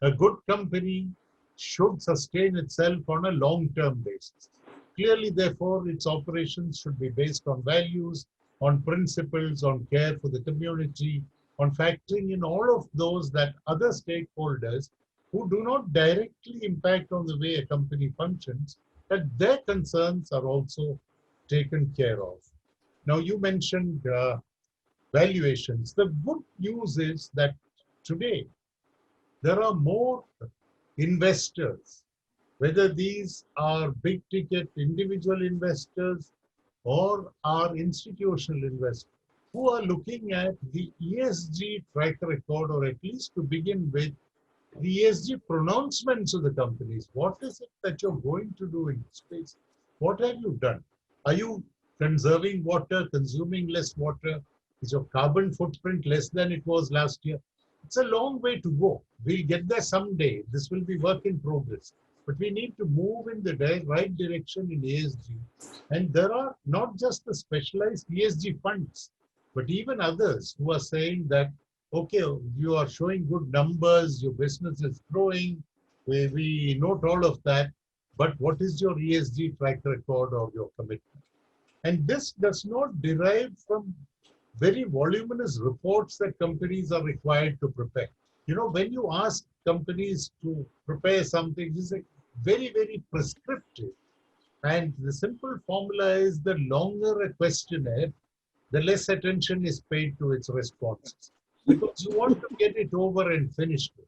A good company should sustain itself on a long-term basis. Clearly, therefore, its operations should be based on values, on principles, on care for the community, on factoring in all of those that other stakeholders who do not directly impact on the way a company functions, that their concerns are also taken care of. Now, you mentioned valuations. The good news is that today there are more investors whether these are big ticket individual investors or are institutional investors who are looking at the ESG track record, or at least to begin with, the ESG pronouncements of the companies. What is it that you're going to do in space? What have you done? Are you conserving water, consuming less water? Is your carbon footprint less than it was last year? It's a long way to go. We'll get there someday. This will be work in progress. But we need to move in the right direction in ESG. And there are not just the specialized ESG funds, but even others who are saying that, okay, you are showing good numbers, your business is growing, we note all of that, but what is your ESG track record or your commitment? And this does not derive from very voluminous reports that companies are required to prepare. You know, when you ask companies to prepare something, this is very, very prescriptive. And the simple formula is the longer a questionnaire, the less attention is paid to its responses, because you want to get it over and finished with.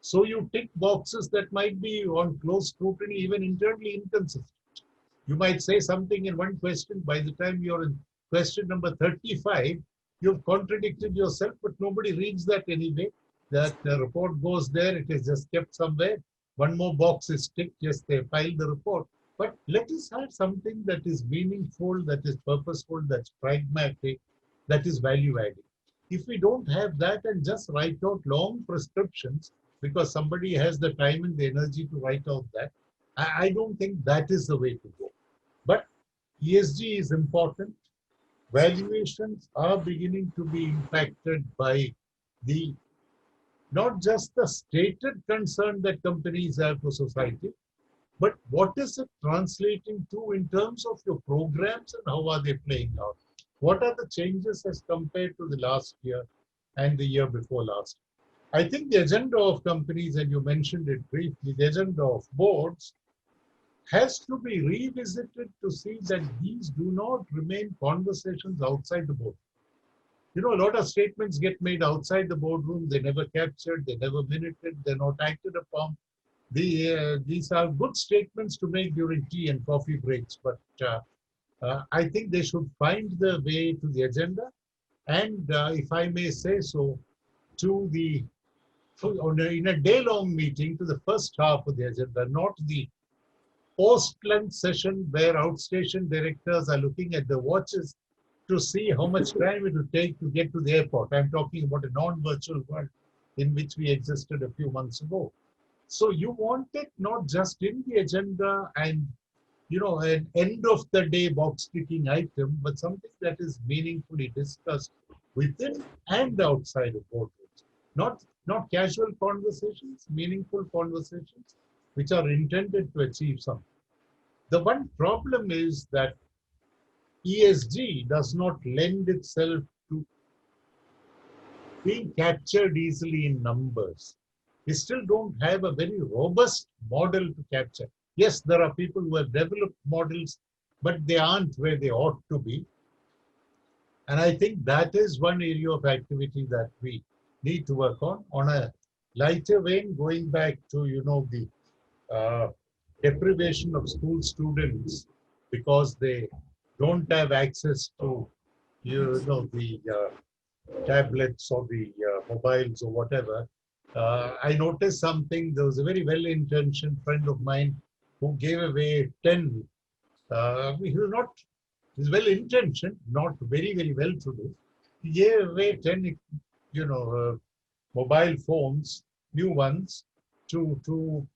So you tick boxes that might be on close scrutiny, even internally inconsistent. You might say something in one question, by the time you're in question number 35, you've contradicted yourself, but nobody reads that anyway. That the report goes there, it is just kept somewhere. One more box is ticked, yes, they filed the report. But let us have something that is meaningful, that is purposeful, that's pragmatic, that is value adding. If we don't have that and just write out long prescriptions because somebody has the time and the energy to write out that, I don't think that is the way to go. But ESG is important. Valuations are beginning to be impacted by the not just the stated concern that companies have for society, but what is it translating to in terms of your programs and how are they playing out? What are the changes as compared to the last year and the year before last? I think the agenda of companies, and you mentioned it briefly, the agenda of boards has to be revisited to see that these do not remain conversations outside the board. You know, a lot of statements get made outside the boardroom. They never captured, they never minuted, they're not acted upon. These are good statements to make during tea and coffee breaks, but I think they should find the way to the agenda. And if I may say so, to the in a day-long meeting, to the first half of the agenda, not the post-lunch session where outstation directors are looking at the watches to see how much time it will take to get to the airport. I'm talking about a non-virtual world in which we existed a few months ago. So you want it not just in the agenda and, you know, an end of the day box ticking item, but something that is meaningfully discussed within and outside of boardrooms. Not casual conversations, meaningful conversations, which are intended to achieve something. The one problem is that ESG does not lend itself to being captured easily in numbers. We still don't have a very robust model to capture. Yes, there are people who have developed models, but they aren't where they ought to be. And I think that is one area of activity that we need to work on. On a lighter vein, going back to, you know, the deprivation of school students because they don't have access to, you know, the tablets or the mobiles or whatever. I noticed something. There was a very well-intentioned friend of mine who gave away 10. He was well-intentioned, not very, very well-to-do. He gave away 10, you know, mobile phones, new ones, to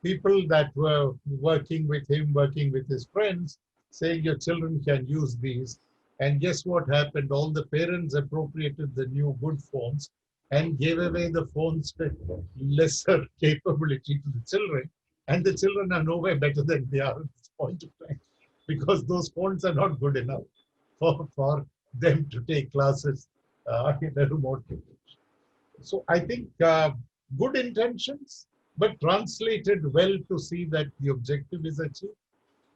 people that were working with him, working with his friends, saying your children can use these. And guess what happened? All the parents appropriated the new good phones and gave away the phones with lesser capability to the children. And the children are nowhere better than they are at this point of time, because those phones are not good enough for them to take classes in a remote location. So I think good intentions, but translated well to see that the objective is achieved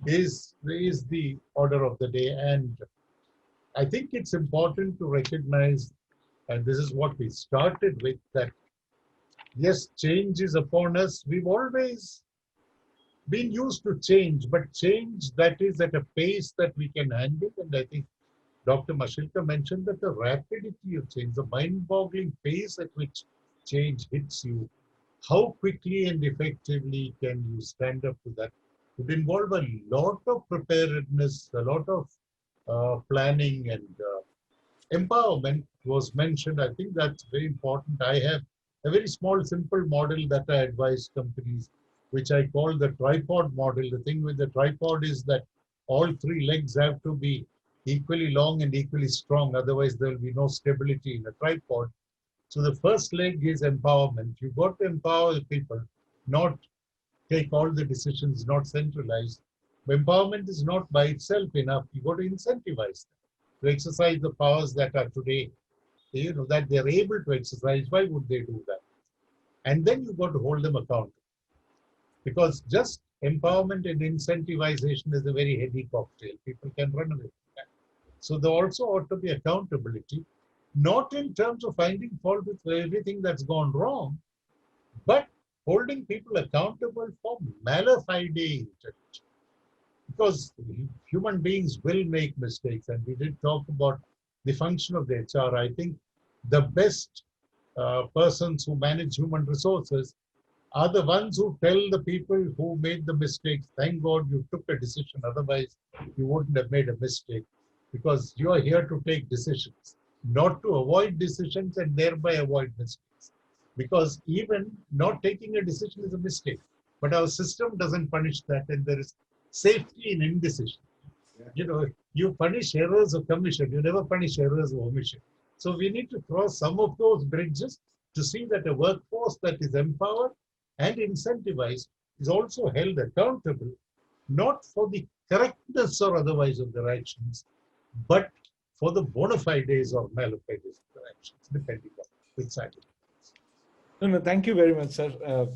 is the order of the day. And I think it's important to recognize, and this is what we started with, that yes, change is upon us. We've always been used to change, but change that is at a pace that we can handle. And I think Dr. Mashilka mentioned that the rapidity of change, the mind-boggling pace at which change hits you, how quickly and effectively can you stand up to that? It involves a lot of preparedness, a lot of planning, and empowerment was mentioned. I think that's very important. I have a very small, simple model that I advise companies, which I call the tripod model. The thing with the tripod is that all three legs have to be equally long and equally strong. Otherwise, there will be no stability in a tripod. So the first leg is empowerment. You've got to empower the people, not take all the decisions, not centralize. Empowerment is not by itself enough. You've got to incentivize them to exercise the powers that are today, that they're able to exercise. Why would they do that? And then you've got to hold them accountable. Because just empowerment and incentivization is a very heady cocktail. People can run away from that. So there also ought to be accountability, not in terms of finding fault with everything that's gone wrong, but holding people accountable for mala fide intent. Because human beings will make mistakes, and we did talk about the function of the HR. I think the best persons who manage human resources are the ones who tell the people who made the mistakes, thank God you took a decision, otherwise you wouldn't have made a mistake. Because you are here to take decisions, not to avoid decisions and thereby avoid mistakes. Because even not taking a decision is a mistake. But our system doesn't punish that, and there is safety in indecision. You punish errors of commission, you never punish errors of omission. So we need to cross some of those bridges to see that a workforce that is empowered and incentivized is also held accountable, not for the correctness or otherwise of their actions, but for the bona fides or malafide of their actions, depending on which side it is. No, thank you very much, sir.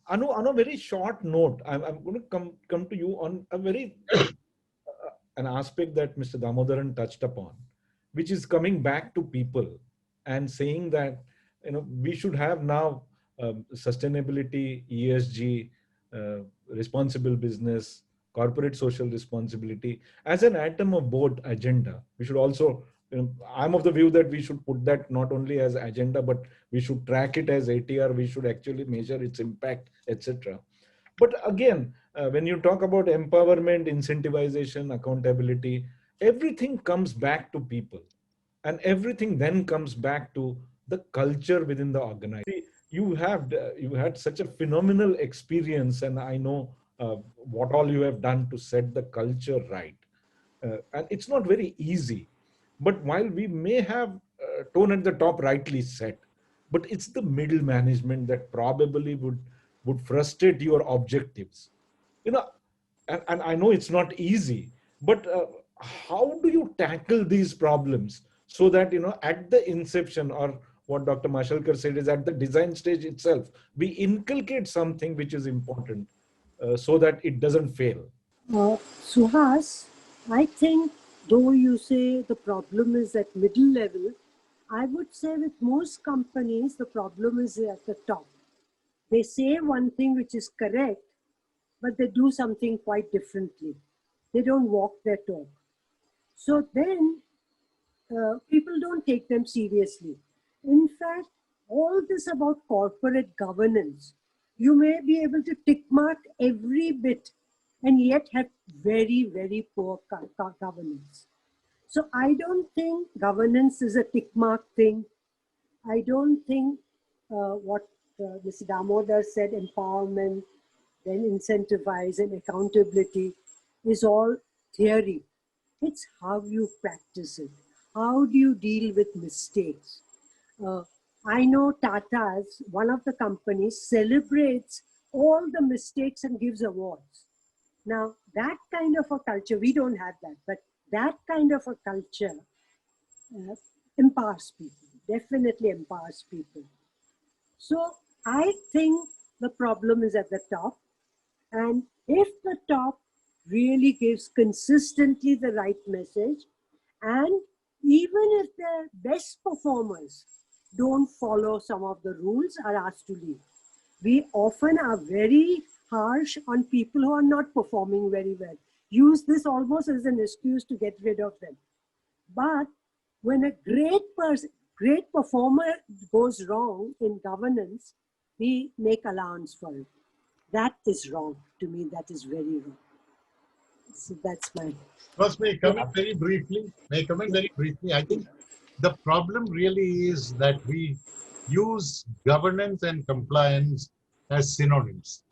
On a very short note, I'm going to come to you on a very an aspect that Mr. Damodaran touched upon, which is coming back to people and saying that we should have now sustainability, ESG, responsible business, corporate social responsibility as an item of board agenda. We should also, I'm of the view that we should put that not only as agenda, but we should track it as ATR. We should actually measure its impact, etc. But again, when you talk about empowerment, incentivization, accountability, everything comes back to people, and everything then comes back to the culture within the organization. You had such a phenomenal experience, and I know what all you have done to set the culture right. And it's not very easy. But while we may have tone at the top rightly set, but it's the middle management that probably would frustrate your objectives. You know, and I know it's not easy, but how do you tackle these problems so that at the inception, or what Dr. Mashalkar said is at the design stage itself, we inculcate something which is important so that it doesn't fail. Suhas, I think though you say the problem is at middle level, I would say with most companies, the problem is at the top. They say one thing which is correct, but they do something quite differently. They don't walk their talk. So then people don't take them seriously. In fact, all this about corporate governance, you may be able to tick mark every bit and yet have very, very poor governance. So I don't think governance is a tick mark thing. I don't think what Mr. Damodar said, empowerment, then incentivize and accountability is all theory. It's how you practice it. How do you deal with mistakes? I know Tata's, one of the companies, celebrates all the mistakes and gives awards. Now, that kind of a culture, we don't have that, but that kind of a culture empowers people, definitely empowers people. So I think the problem is at the top. And if the top really gives consistently the right message, and even if the best performers don't follow some of the rules, are asked to leave. We often are very harsh on people who are not performing very well. Use this almost as an excuse to get rid of them. But when a great performer goes wrong in governance, we make allowance for it. That is wrong. To me, that is very wrong. So that's my... First, may I comment very briefly? May I comment very briefly? I think the problem really is that we use governance and compliance as synonyms.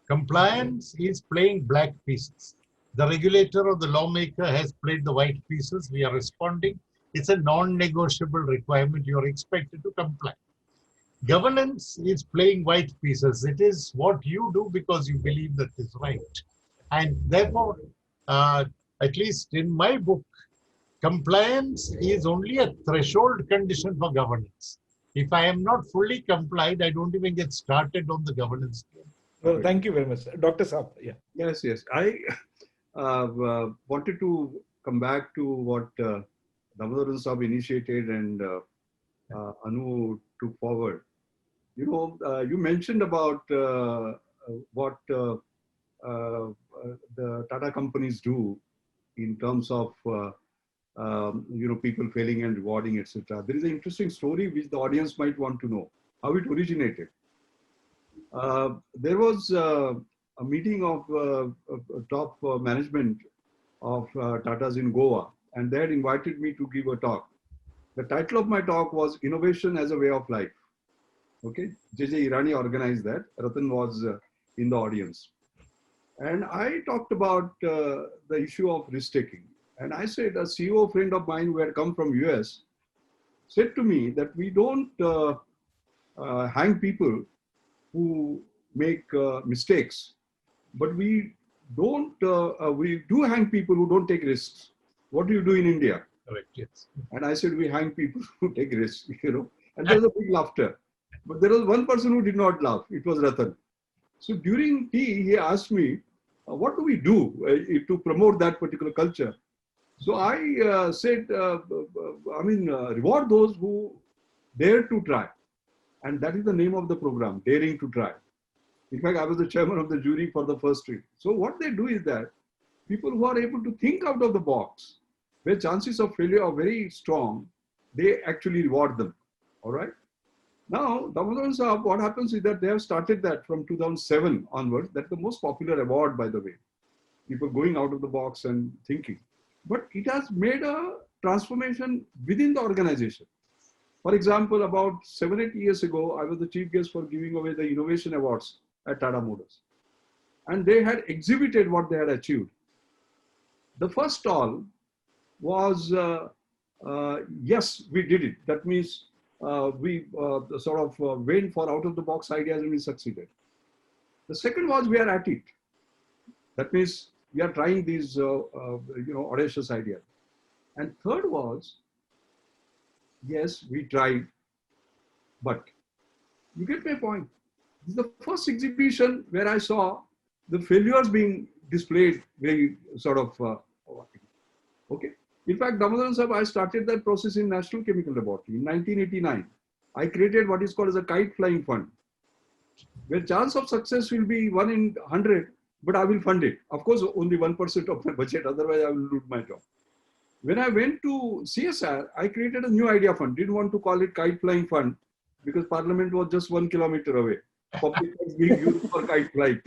Compliance is playing black pieces. The regulator or the lawmaker has played the white pieces. We are responding. It's a non-negotiable requirement. You are expected to comply. Governance is playing white pieces. It is what you do because you believe that is right. And therefore, at least in my book, compliance is only a threshold condition for governance. If I am not fully complied, I don't even get started on the governance. Well, thank you very much. Dr. Saab, yeah. Yes, yes. I wanted to come back to what Damodaran Saab initiated and Anu took forward. You know, you mentioned about what the Tata companies do in terms of you know, people failing and rewarding, etc. There is an interesting story which the audience might want to know how it originated. There was a meeting of top management of Tata's in Goa, and they had invited me to give a talk. The title of my talk was Innovation as a Way of Life. Okay, J.J. Irani organized that. Ratan was in the audience. And I talked about the issue of risk-taking. And I said, a CEO friend of mine who had come from US said to me that we don't hang people who make mistakes, but we don't, we do hang people who don't take risks. What do you do in India? Correct, yes. And I said, we hang people who take risks, you know, and there was a big laughter. But there was one person who did not laugh. It was Ratan. So during tea, he asked me, what do we do to promote that particular culture? So I said, reward those who dare to try. And that is the name of the program, Daring to Try. In fact, I was the chairman of the jury for the first trip. So what they do is that people who are able to think out of the box, where chances of failure are very strong, they actually reward them. All right. Now, Damodaran Saab, what happens is that they have started that from 2007 onwards. That's the most popular award, by the way. People going out of the box and thinking. But it has made a transformation within the organization. For example, about 7-8 years ago, I was the chief guest for giving away the Innovation Awards at Tata Motors. And they had exhibited what they had achieved. The first stall was, yes, we did it. That means we sort of went for out-of-the-box ideas and we succeeded. The second was we are at it. That means we are trying these audacious ideas. And third was, yes, we tried, but you get my point. This is the first exhibition where I saw the failures being displayed very sort of, okay. In fact, Damodaran Saab, I started that process in National Chemical Laboratory in 1989. I created what is called as a kite flying fund, where chance of success will be 1 in 100, but I will fund it. Of course, only 1% of my budget, otherwise I will lose my job. When I went to CSR, I created a new idea fund. Didn't want to call it kite flying fund because Parliament was just 1 kilometer away. Public was being used for kite flying.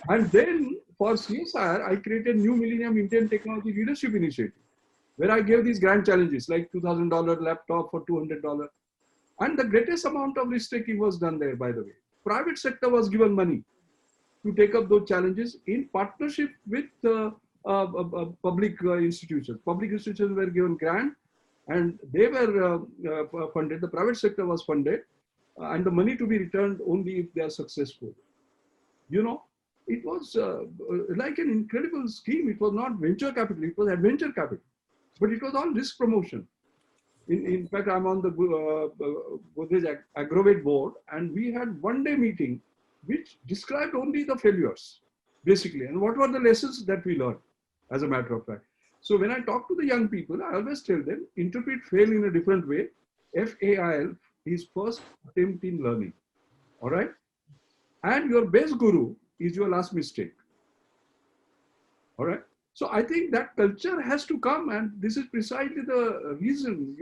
And then for CSR, I created New Millennium Indian Technology Leadership Initiative, where I gave these grand challenges like $2,000 laptop for $200. And the greatest amount of risk taking was done there, by the way. Private sector was given money to take up those challenges in partnership with public institutions. Public institutions were given grant and they were funded. The private sector was funded and the money to be returned only if they are successful. You know, it was like an incredible scheme. It was not venture capital, it was adventure capital, but it was all risk promotion. In fact, I'm on the Godrej Agrovet board, and we had one-day meeting which described only the failures, basically, and what were the lessons that we learned, as a matter of fact. So when I talk to the young people, I always tell them, interpret fail in a different way. FAIL is first attempt in learning, all right? and your best guru is your last mistake. All right. So I think that culture has to come, and this is precisely the reason,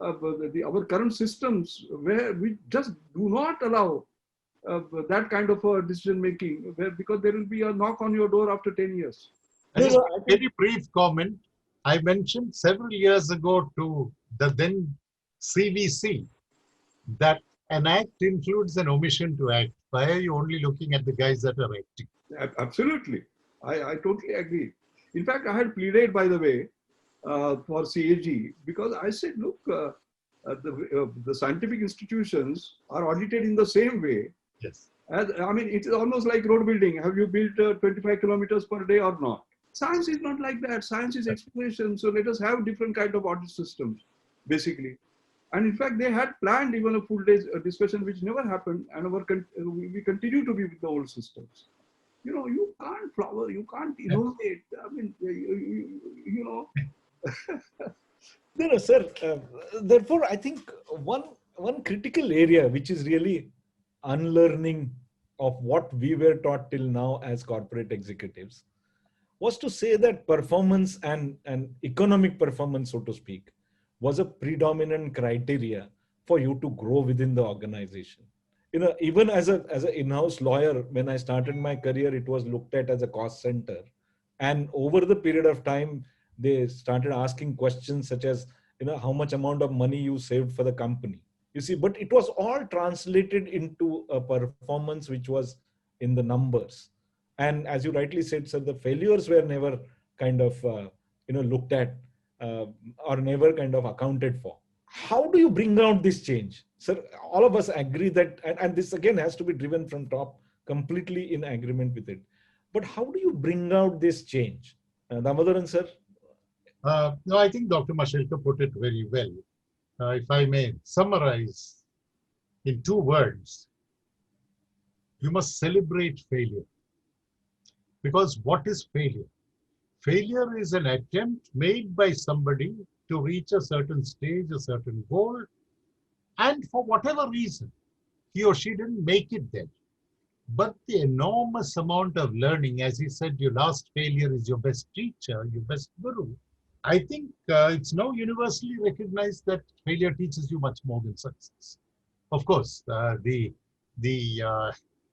our current systems where we just do not allow that kind of a decision making, because there will be a knock on your door after 10 years. And just a very brief comment. I mentioned several years ago to the then CVC that an act includes an omission to act. Why are you only looking at the guys that are acting? Absolutely. I totally agree. In fact, I had pleaded, by the way, for CAG, because I said, look, the scientific institutions are audited in the same way. Yes. As, I mean, it is almost like road building. Have you built 25 kilometers per day or not? Science is not like that. Science is exploration. So let us have different kind of audit systems, basically. And in fact, they had planned even a full day discussion, which never happened. And we continue to be with the old systems. You can't flower, you can't innovate. I mean, No, sir. Therefore, I think one critical area which is really unlearning of what we were taught till now as corporate executives was to say that performance and economic performance, so to speak, was a predominant criteria for you to grow within the organization. Even as an in-house lawyer, when I started my career, it was looked at as a cost center. And over the period of time, they started asking questions such as, how much amount of money you saved for the company. You see, but it was all translated into a performance which was in the numbers. And as you rightly said, sir, the failures were never kind of, looked at or never kind of accounted for. How do you bring out this change? Sir, all of us agree that, and this again has to be driven from top, completely in agreement with it. But how do you bring out this change? Damodaran, sir? No, I think Dr. Mashelka put it very well. If I may summarize in 2 words, you must celebrate failure. Because what is failure? Failure is an attempt made by somebody to reach a certain stage, a certain goal, and for whatever reason, he or she didn't make it there. But the enormous amount of learning, as he said, your last failure is your best teacher, your best guru. I think it's now universally recognized that failure teaches you much more than success. Of course, the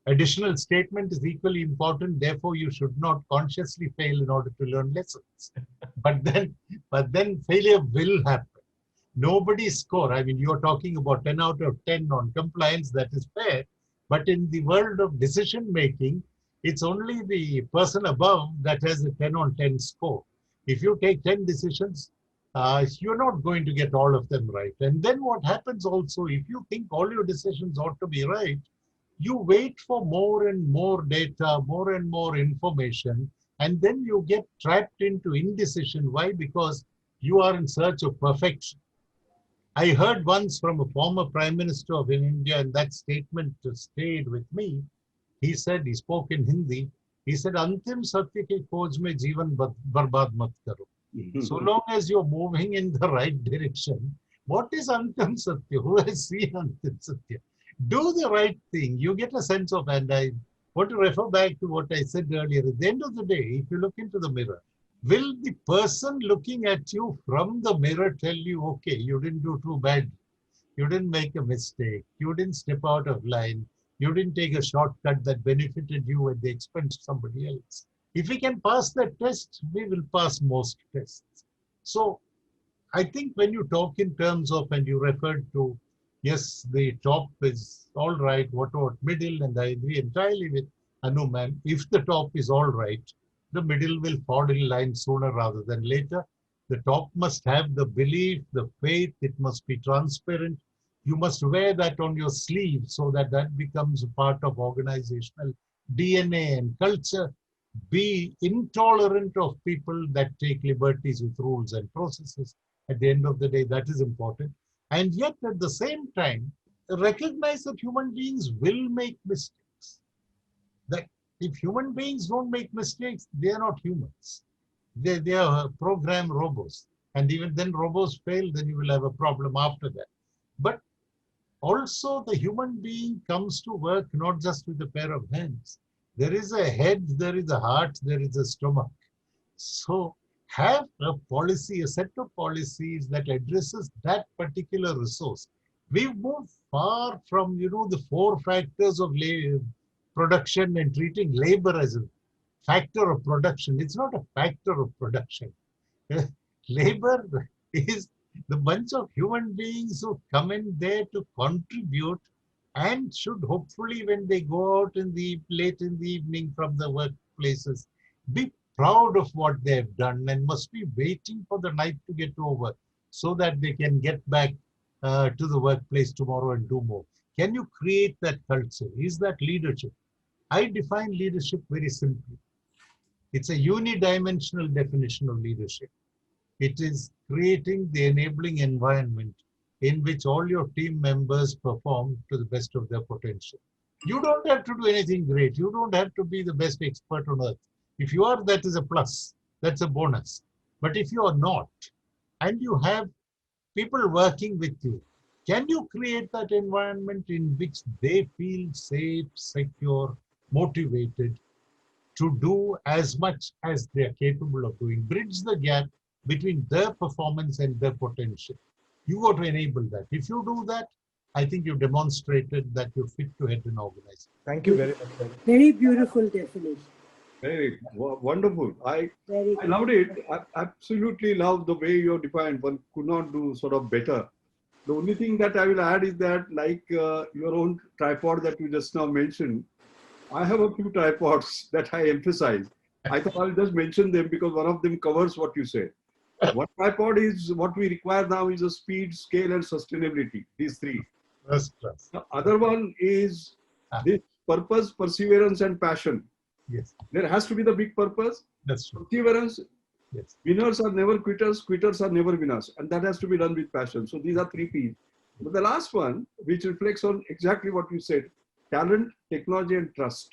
additional statement is equally important. Therefore, you should not consciously fail in order to learn lessons. But then failure will happen. Nobody's score. I mean, you're talking about 10 out of 10 on compliance. That is fair. But in the world of decision making, it's only the person above that has a 10 on 10 score. If you take 10 decisions, you're not going to get all of them right. And then what happens also, if you think all your decisions ought to be right, you wait for more and more data, more and more information, and then you get trapped into indecision. Why? Because you are in search of perfection. I heard once from a former Prime Minister of India, and that statement stayed with me. He said, he spoke in Hindi, he said, Antim Satya ke khoj mein jeevan barbad mat karo. So long as you're moving in the right direction, what is Antim Satya? Who has seen Antim Satya? Do the right thing. You get a sense of, and I want to refer back to what I said earlier. At the end of the day, if you look into the mirror, will the person looking at you from the mirror tell you, okay, you didn't do too badly. You didn't make a mistake. You didn't step out of line. You didn't take a shortcut that benefited you at the expense of somebody else. If we can pass that test, we will pass most tests. So I think when you talk in terms of, and you referred to, yes, the top is all right, what about middle? And I agree entirely with Anu ma'am. If the top is all right, the middle will fall in line sooner rather than later. The top must have the belief, the faith, it must be transparent. You must wear that on your sleeve so that that becomes a part of organizational DNA and culture. Be intolerant of people that take liberties with rules and processes. At the end of the day, that is important. And yet, at the same time, recognize that human beings will make mistakes. That if human beings don't make mistakes, they are not humans. They are programmed robots. And even then robots fail, then you will have a problem after that. But Also, the human being comes to work not just with a pair of hands. There is a head, there is a heart, there is a stomach. So have a policy, a set of policies that addresses that particular resource. We've moved far from, the four factors of production and treating labor as a factor of production. It's not a factor of production. Labor is the bunch of human beings who come in there to contribute and should hopefully, when they go out late in the evening from the workplaces, be proud of what they've done and must be waiting for the night to get over so that they can get back to the workplace tomorrow and do more. Can you create that culture? Is that leadership? I define leadership very simply. It's a unidimensional definition of leadership. It is creating the enabling environment in which all your team members perform to the best of their potential. You don't have to do anything great. You don't have to be the best expert on earth. If you are, that is a plus. That's a bonus. But if you are not, and you have people working with you, can you create that environment in which they feel safe, secure, motivated to do as much as they are capable of doing? Bridge the gap between their performance and their potential. You got to enable that. If you do that, I think you've demonstrated that you're fit to head an organization. Thank you very much, sir. Very beautiful definition. Very wonderful. I Very loved it. I absolutely love the way you're defined. One could not do sort of better. The only thing that I will add is that, like your own tripod that you just now mentioned, I have a few tripods that I emphasize. I thought I'll just mention them because one of them covers what you said. One tripod is what we require now is a speed, scale, and sustainability. These three. First class. The other one is this purpose, perseverance, and passion. Yes, There has to be the big purpose. that's true. Perseverance. Yes. Winners are never quitters. Quitters are never winners. And that has to be done with passion. So these are three P's. But the last one, which reflects on exactly what you said, talent, technology, and trust.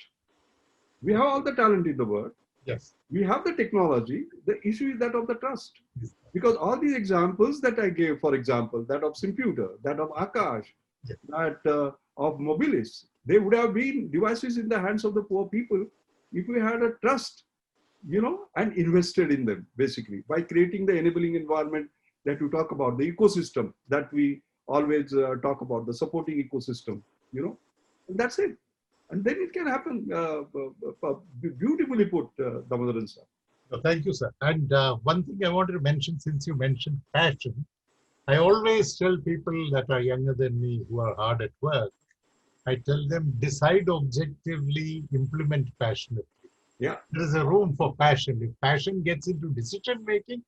We have all the talent in the world. Yes. We have the technology. The issue is that of the trust. Yes. Because all these examples that I gave, for example, that of Simputer, that of Akash, Yes. that of Mobilis, they would have been devices in the hands of the poor people if we had a trust, and invested in them, basically, by creating the enabling environment that you talk about, the ecosystem that we always talk about, the supporting ecosystem, and that's it. And then it can happen. Beautifully put, Damodaran sir. No, thank you, sir. And one thing I wanted to mention, since you mentioned passion, I always tell people that are younger than me who are hard at work, I tell them decide objectively, implement passionately. Yeah. There is a room for passion. If passion gets into decision making,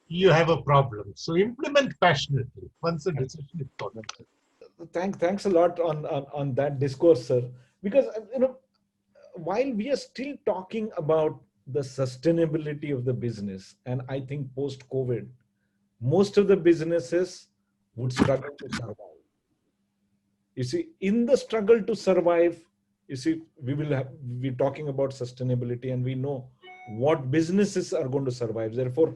you have a problem. So implement passionately once a decision is gotten. Thanks a lot on that discourse, sir. Because while we are still talking about the sustainability of the business, and I think post-COVID, most of the businesses would struggle to survive. You see, in the struggle to survive, we're talking about sustainability, and we know what businesses are going to survive. Therefore,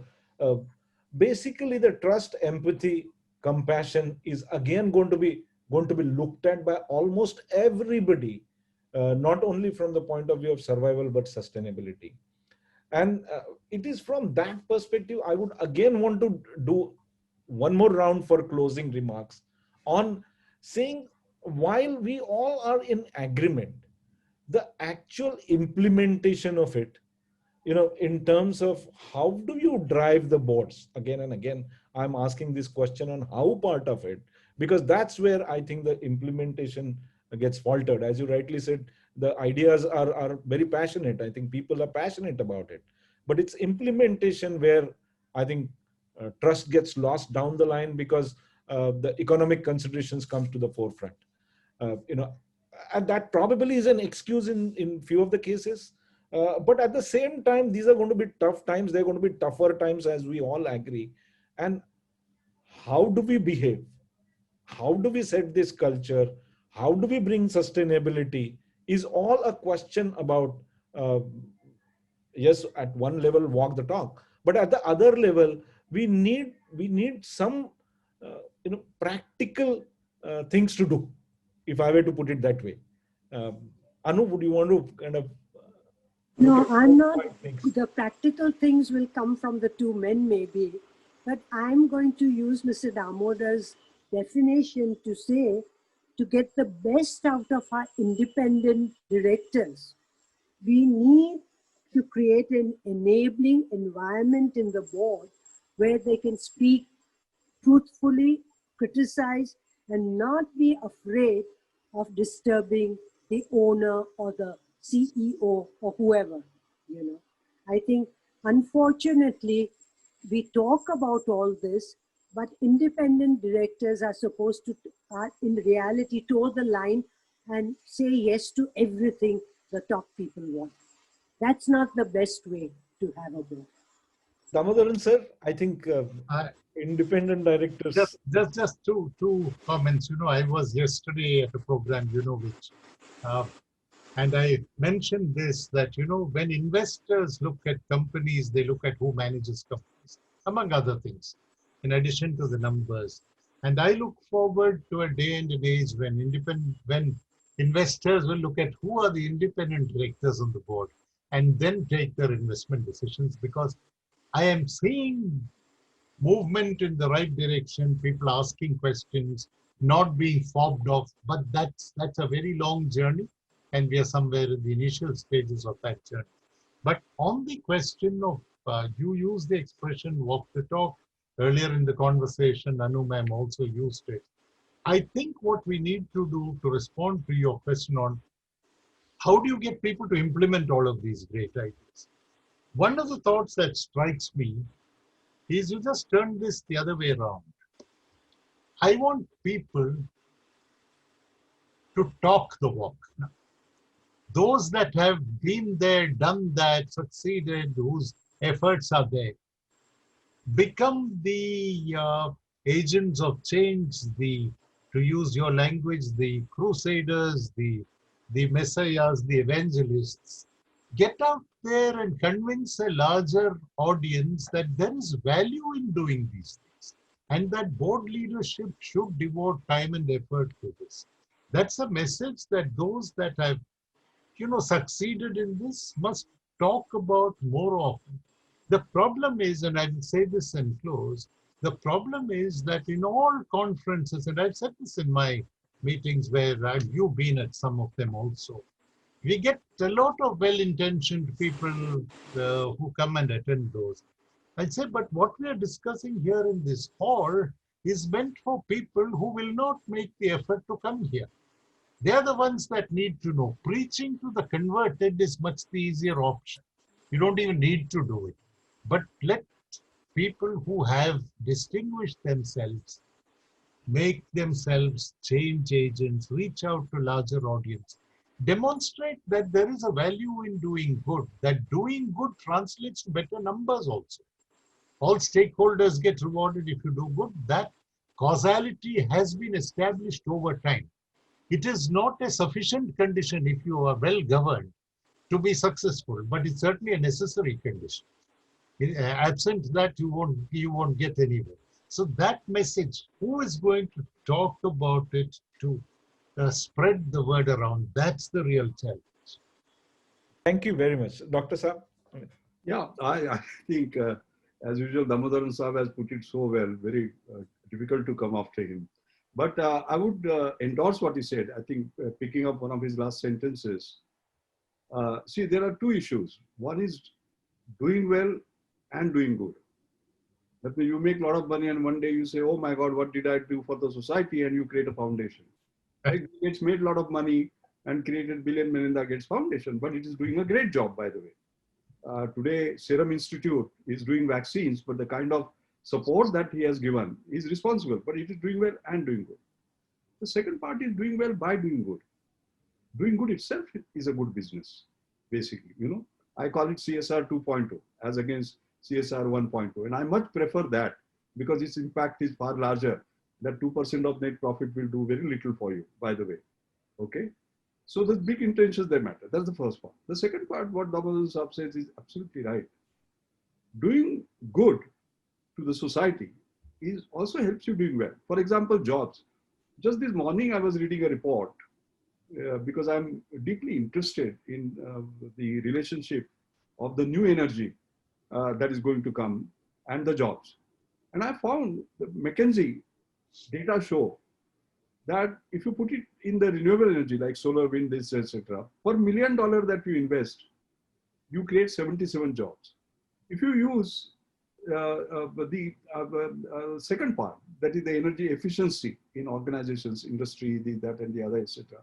basically the trust, empathy, compassion is again going to be looked at by almost everybody, not only from the point of view of survival, but sustainability. And it is from that perspective, I would again want to do one more round for closing remarks on saying, while we all are in agreement, the actual implementation of it, in terms of how do you drive the boards, again and again, I'm asking this question on how part of it, because that's where I think the implementation gets faltered. As you rightly said, the ideas are very passionate. I think people are passionate about it, but it's implementation where I think trust gets lost down the line because the economic considerations comes to the forefront. And that probably is an excuse in few of the cases. But at the same time, these are going to be tough times. They're going to be tougher times, as we all agree. And how do we behave? How do we set this culture? How do we bring sustainability is all a question about, yes, at one level, walk the talk. But at the other level, we need some, practical things to do, if I were to put it that way. Anu, would you want to kind of look No, at I'm not. things? The practical things will come from the two men, maybe. But I'm going to use Mr. Damodar's definition to say, to get the best out of our independent directors, we need to create an enabling environment in the board where they can speak truthfully, criticize, and not be afraid of disturbing the owner or the CEO or whoever. You know, I think unfortunately we talk about all this, but independent directors are supposed to, are in reality, toe the line and say yes to everything the top people want. That's not the best way to have a board. Damodaran sir, I think I, independent directors. just two comments. I was yesterday at a program, which, and I mentioned this, that when investors look at companies, they look at who manages companies, among other things, in addition to the numbers. And I look forward to a day and an age when investors will look at who are the independent directors on the board, and then take their investment decisions, because I am seeing movement in the right direction, people asking questions, not being fobbed off. But that's a very long journey, and we are somewhere in the initial stages of that journey. But on the question of, you use the expression walk the talk. Earlier in the conversation, Anu ma'am also used it. I think what we need to do to respond to your question on how do you get people to implement all of these great ideas? One of the thoughts that strikes me is you just turn this the other way around. I want people to talk the walk. Those that have been there, done that, succeeded, whose efforts are there, become the agents of change, to use your language, the crusaders, the messiahs, the evangelists. Get out there and convince a larger audience that there is value in doing these things, and that board leadership should devote time and effort to this. That's a message that those that have succeeded in this must talk about more often. The problem is, and I will say this and close, the problem is that in all conferences, and I've said this in my meetings where you've been at some of them also, we get a lot of well-intentioned people who come and attend those. I say, but what we are discussing here in this hall is meant for people who will not make the effort to come here. They are the ones that need to know. Preaching to the converted is much the easier option. You don't even need to do it. But let people who have distinguished themselves make themselves change agents, reach out to larger audience, demonstrate that there is a value in doing good, that doing good translates to better numbers also. All stakeholders get rewarded if you do good. That causality has been established over time. It is not a sufficient condition if you are well governed to be successful, but it's certainly a necessary condition. Absent that, you won't get anywhere. So that message, who is going to talk about it to spread the word around? That's the real challenge. Thank you very much. Dr. Saab? Yeah, I think, as usual, Damodaran Saab has put it so well, very difficult to come after him. But I would endorse what he said. I think picking up one of his last sentences, see, there are two issues. One is doing well and doing good. That means you make a lot of money and one day you say, oh my God, what did I do for the society? And you create a foundation. Right? Gates made a lot of money and created Bill and Melinda Gates Foundation, but it is doing a great job, by the way. Today, Serum Institute is doing vaccines, but the kind of support that he has given is responsible, but it is doing well and doing good. The second part is doing well by doing good. Doing good itself is a good business, basically. I call it CSR 2.0 as against CSR 1.0. And I much prefer that because its impact is far larger. That 2% of net profit will do very little for you, by the way. Okay. So the big intentions, they matter. That's the first part. The second part, what Damodaran Saab says is absolutely right. Doing good to the society also helps you doing well. For example, jobs. just this morning I was reading a report because I'm deeply interested in the relationship of the new energy that is going to come and the jobs. And I found the McKinsey data show that if you put it in the renewable energy like solar, wind, this, etc., per $1 million that you invest, you create 77 jobs. If you use the second part, that is the energy efficiency in organizations, industry, that and the other, etc.,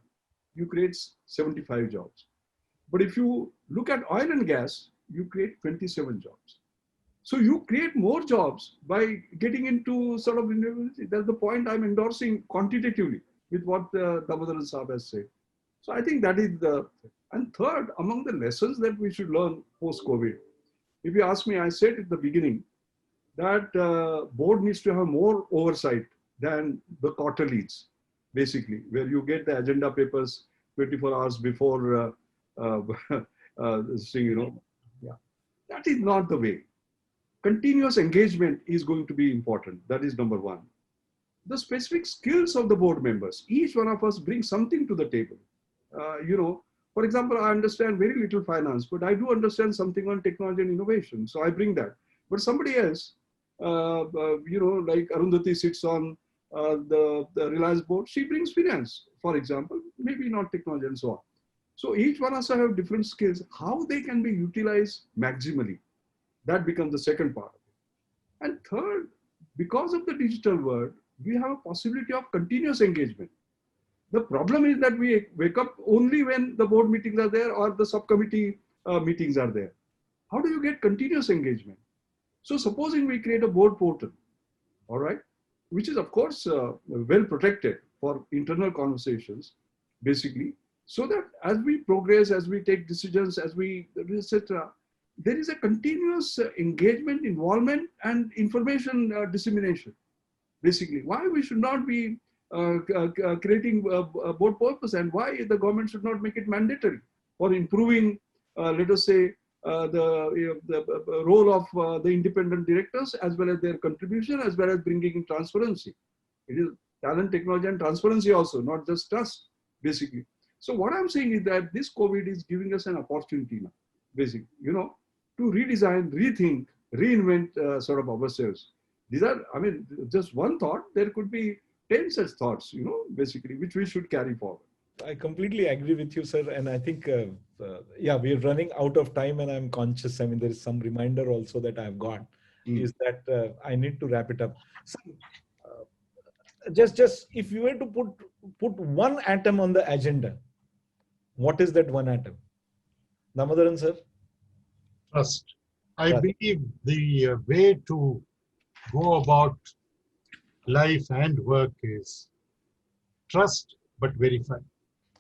you create 75 jobs. But if you look at oil and gas, you create 27 jobs. So you create more jobs by getting into sort of renewable energy. That's the point I'm endorsing quantitatively with what Damodaran Saab has said. So I think that is the, and third, among the lessons that we should learn post-COVID, if you ask me, I said at the beginning that board needs to have more oversight than the quarterlies, basically, where you get the agenda papers 24 hours before this thing, you know. Yeah, that is not the way. Continuous engagement is going to be important. That is number one. The specific skills of the board members, each one of us brings something to the table. You know, for example, I understand very little finance, but I do understand something on technology and innovation. So I bring that. But somebody else, you know, like Arundhati sits on the Reliance board, she brings finance, for example, maybe not technology and so on. So each one of us have different skills. How they can be utilized maximally, that becomes the second part. And third, because of the digital world, we have a possibility of continuous engagement. The problem is that we wake up only when the board meetings are there or the subcommittee meetings are there. How do you get continuous engagement? So supposing we create a board portal, all right, which is of course well protected for internal conversations, basically, so that as we progress, as we take decisions, as we, etc., there is a continuous engagement, involvement, and information dissemination. Basically, why we should not be creating a board purpose, and why the government should not make it mandatory for improving, let us say, the role of the independent directors, as well as their contribution, as well as bringing in transparency. It is talent, technology, and transparency also, not just trust, basically. So what I'm saying is that this COVID is giving us an opportunity now, basically, you know, to redesign, rethink, reinvent sort of ourselves. These are, I mean, just one thought. There could be 10 such thoughts, you know, basically, which we should carry forward. I completely agree with you, sir. And I think, yeah, we're running out of time, and I'm conscious. I mean, there is some reminder also that I've got, is that I need to wrap it up. So, just if you were to put one atom on the agenda, what is that one atom? Damodaran, sir? Trust. I believe the way to go about life and work is trust but verify.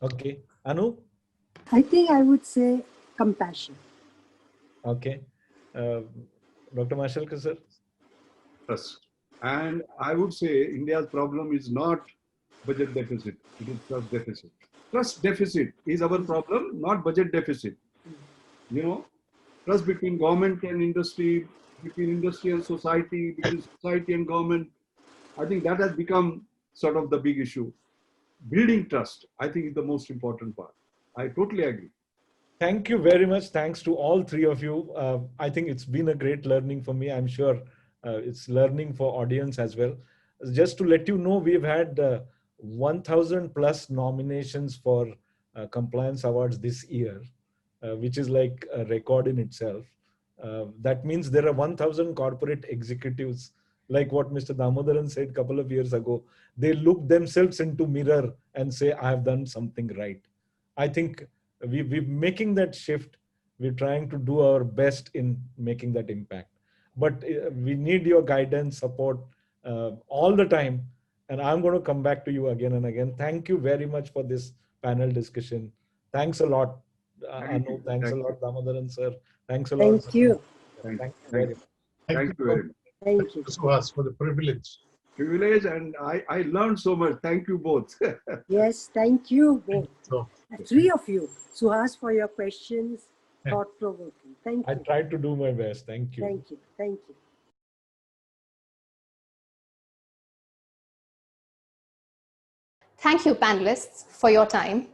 Okay. Anu? I think I would say compassion. Okay. Dr. Mashalkar, sir? Trust. And I would say India's problem is not budget deficit, it is trust deficit. Trust deficit is our problem, not budget deficit. You know, trust between government and industry, between industry and society, between society and government. I think that has become sort of the big issue. Building trust, I think, is the most important part. I totally agree. Thank you very much. Thanks to all three of you. I think it's been a great learning for me. I'm sure it's learning for audience as well. Just to let you know, we've had 1,000 plus nominations for compliance awards this year, which is like a record in itself. That means there are 1,000 corporate executives, like what Mr. Damodaran said a couple of years ago. They look themselves into mirror and say, I have done something right. I think we're making that shift. We're trying to do our best in making that impact. But we need your guidance, support all the time. And I'm going to come back to you again and again. Thank you very much for this panel discussion. Thanks a lot, Anu. Thanks a lot, Damodaran sir. Thanks a lot. Thank you. Thank you very much. Thank you very much. Thank you. Suhas, for the privilege. Privilege, and I learned so much. Thank you both. Yes, thank you both. So, Three of you. Suhas, for your questions, thought-provoking. Thank I you. tried to do my best. Thank you. Thank you. Thank you. Thank you, panelists, for your time.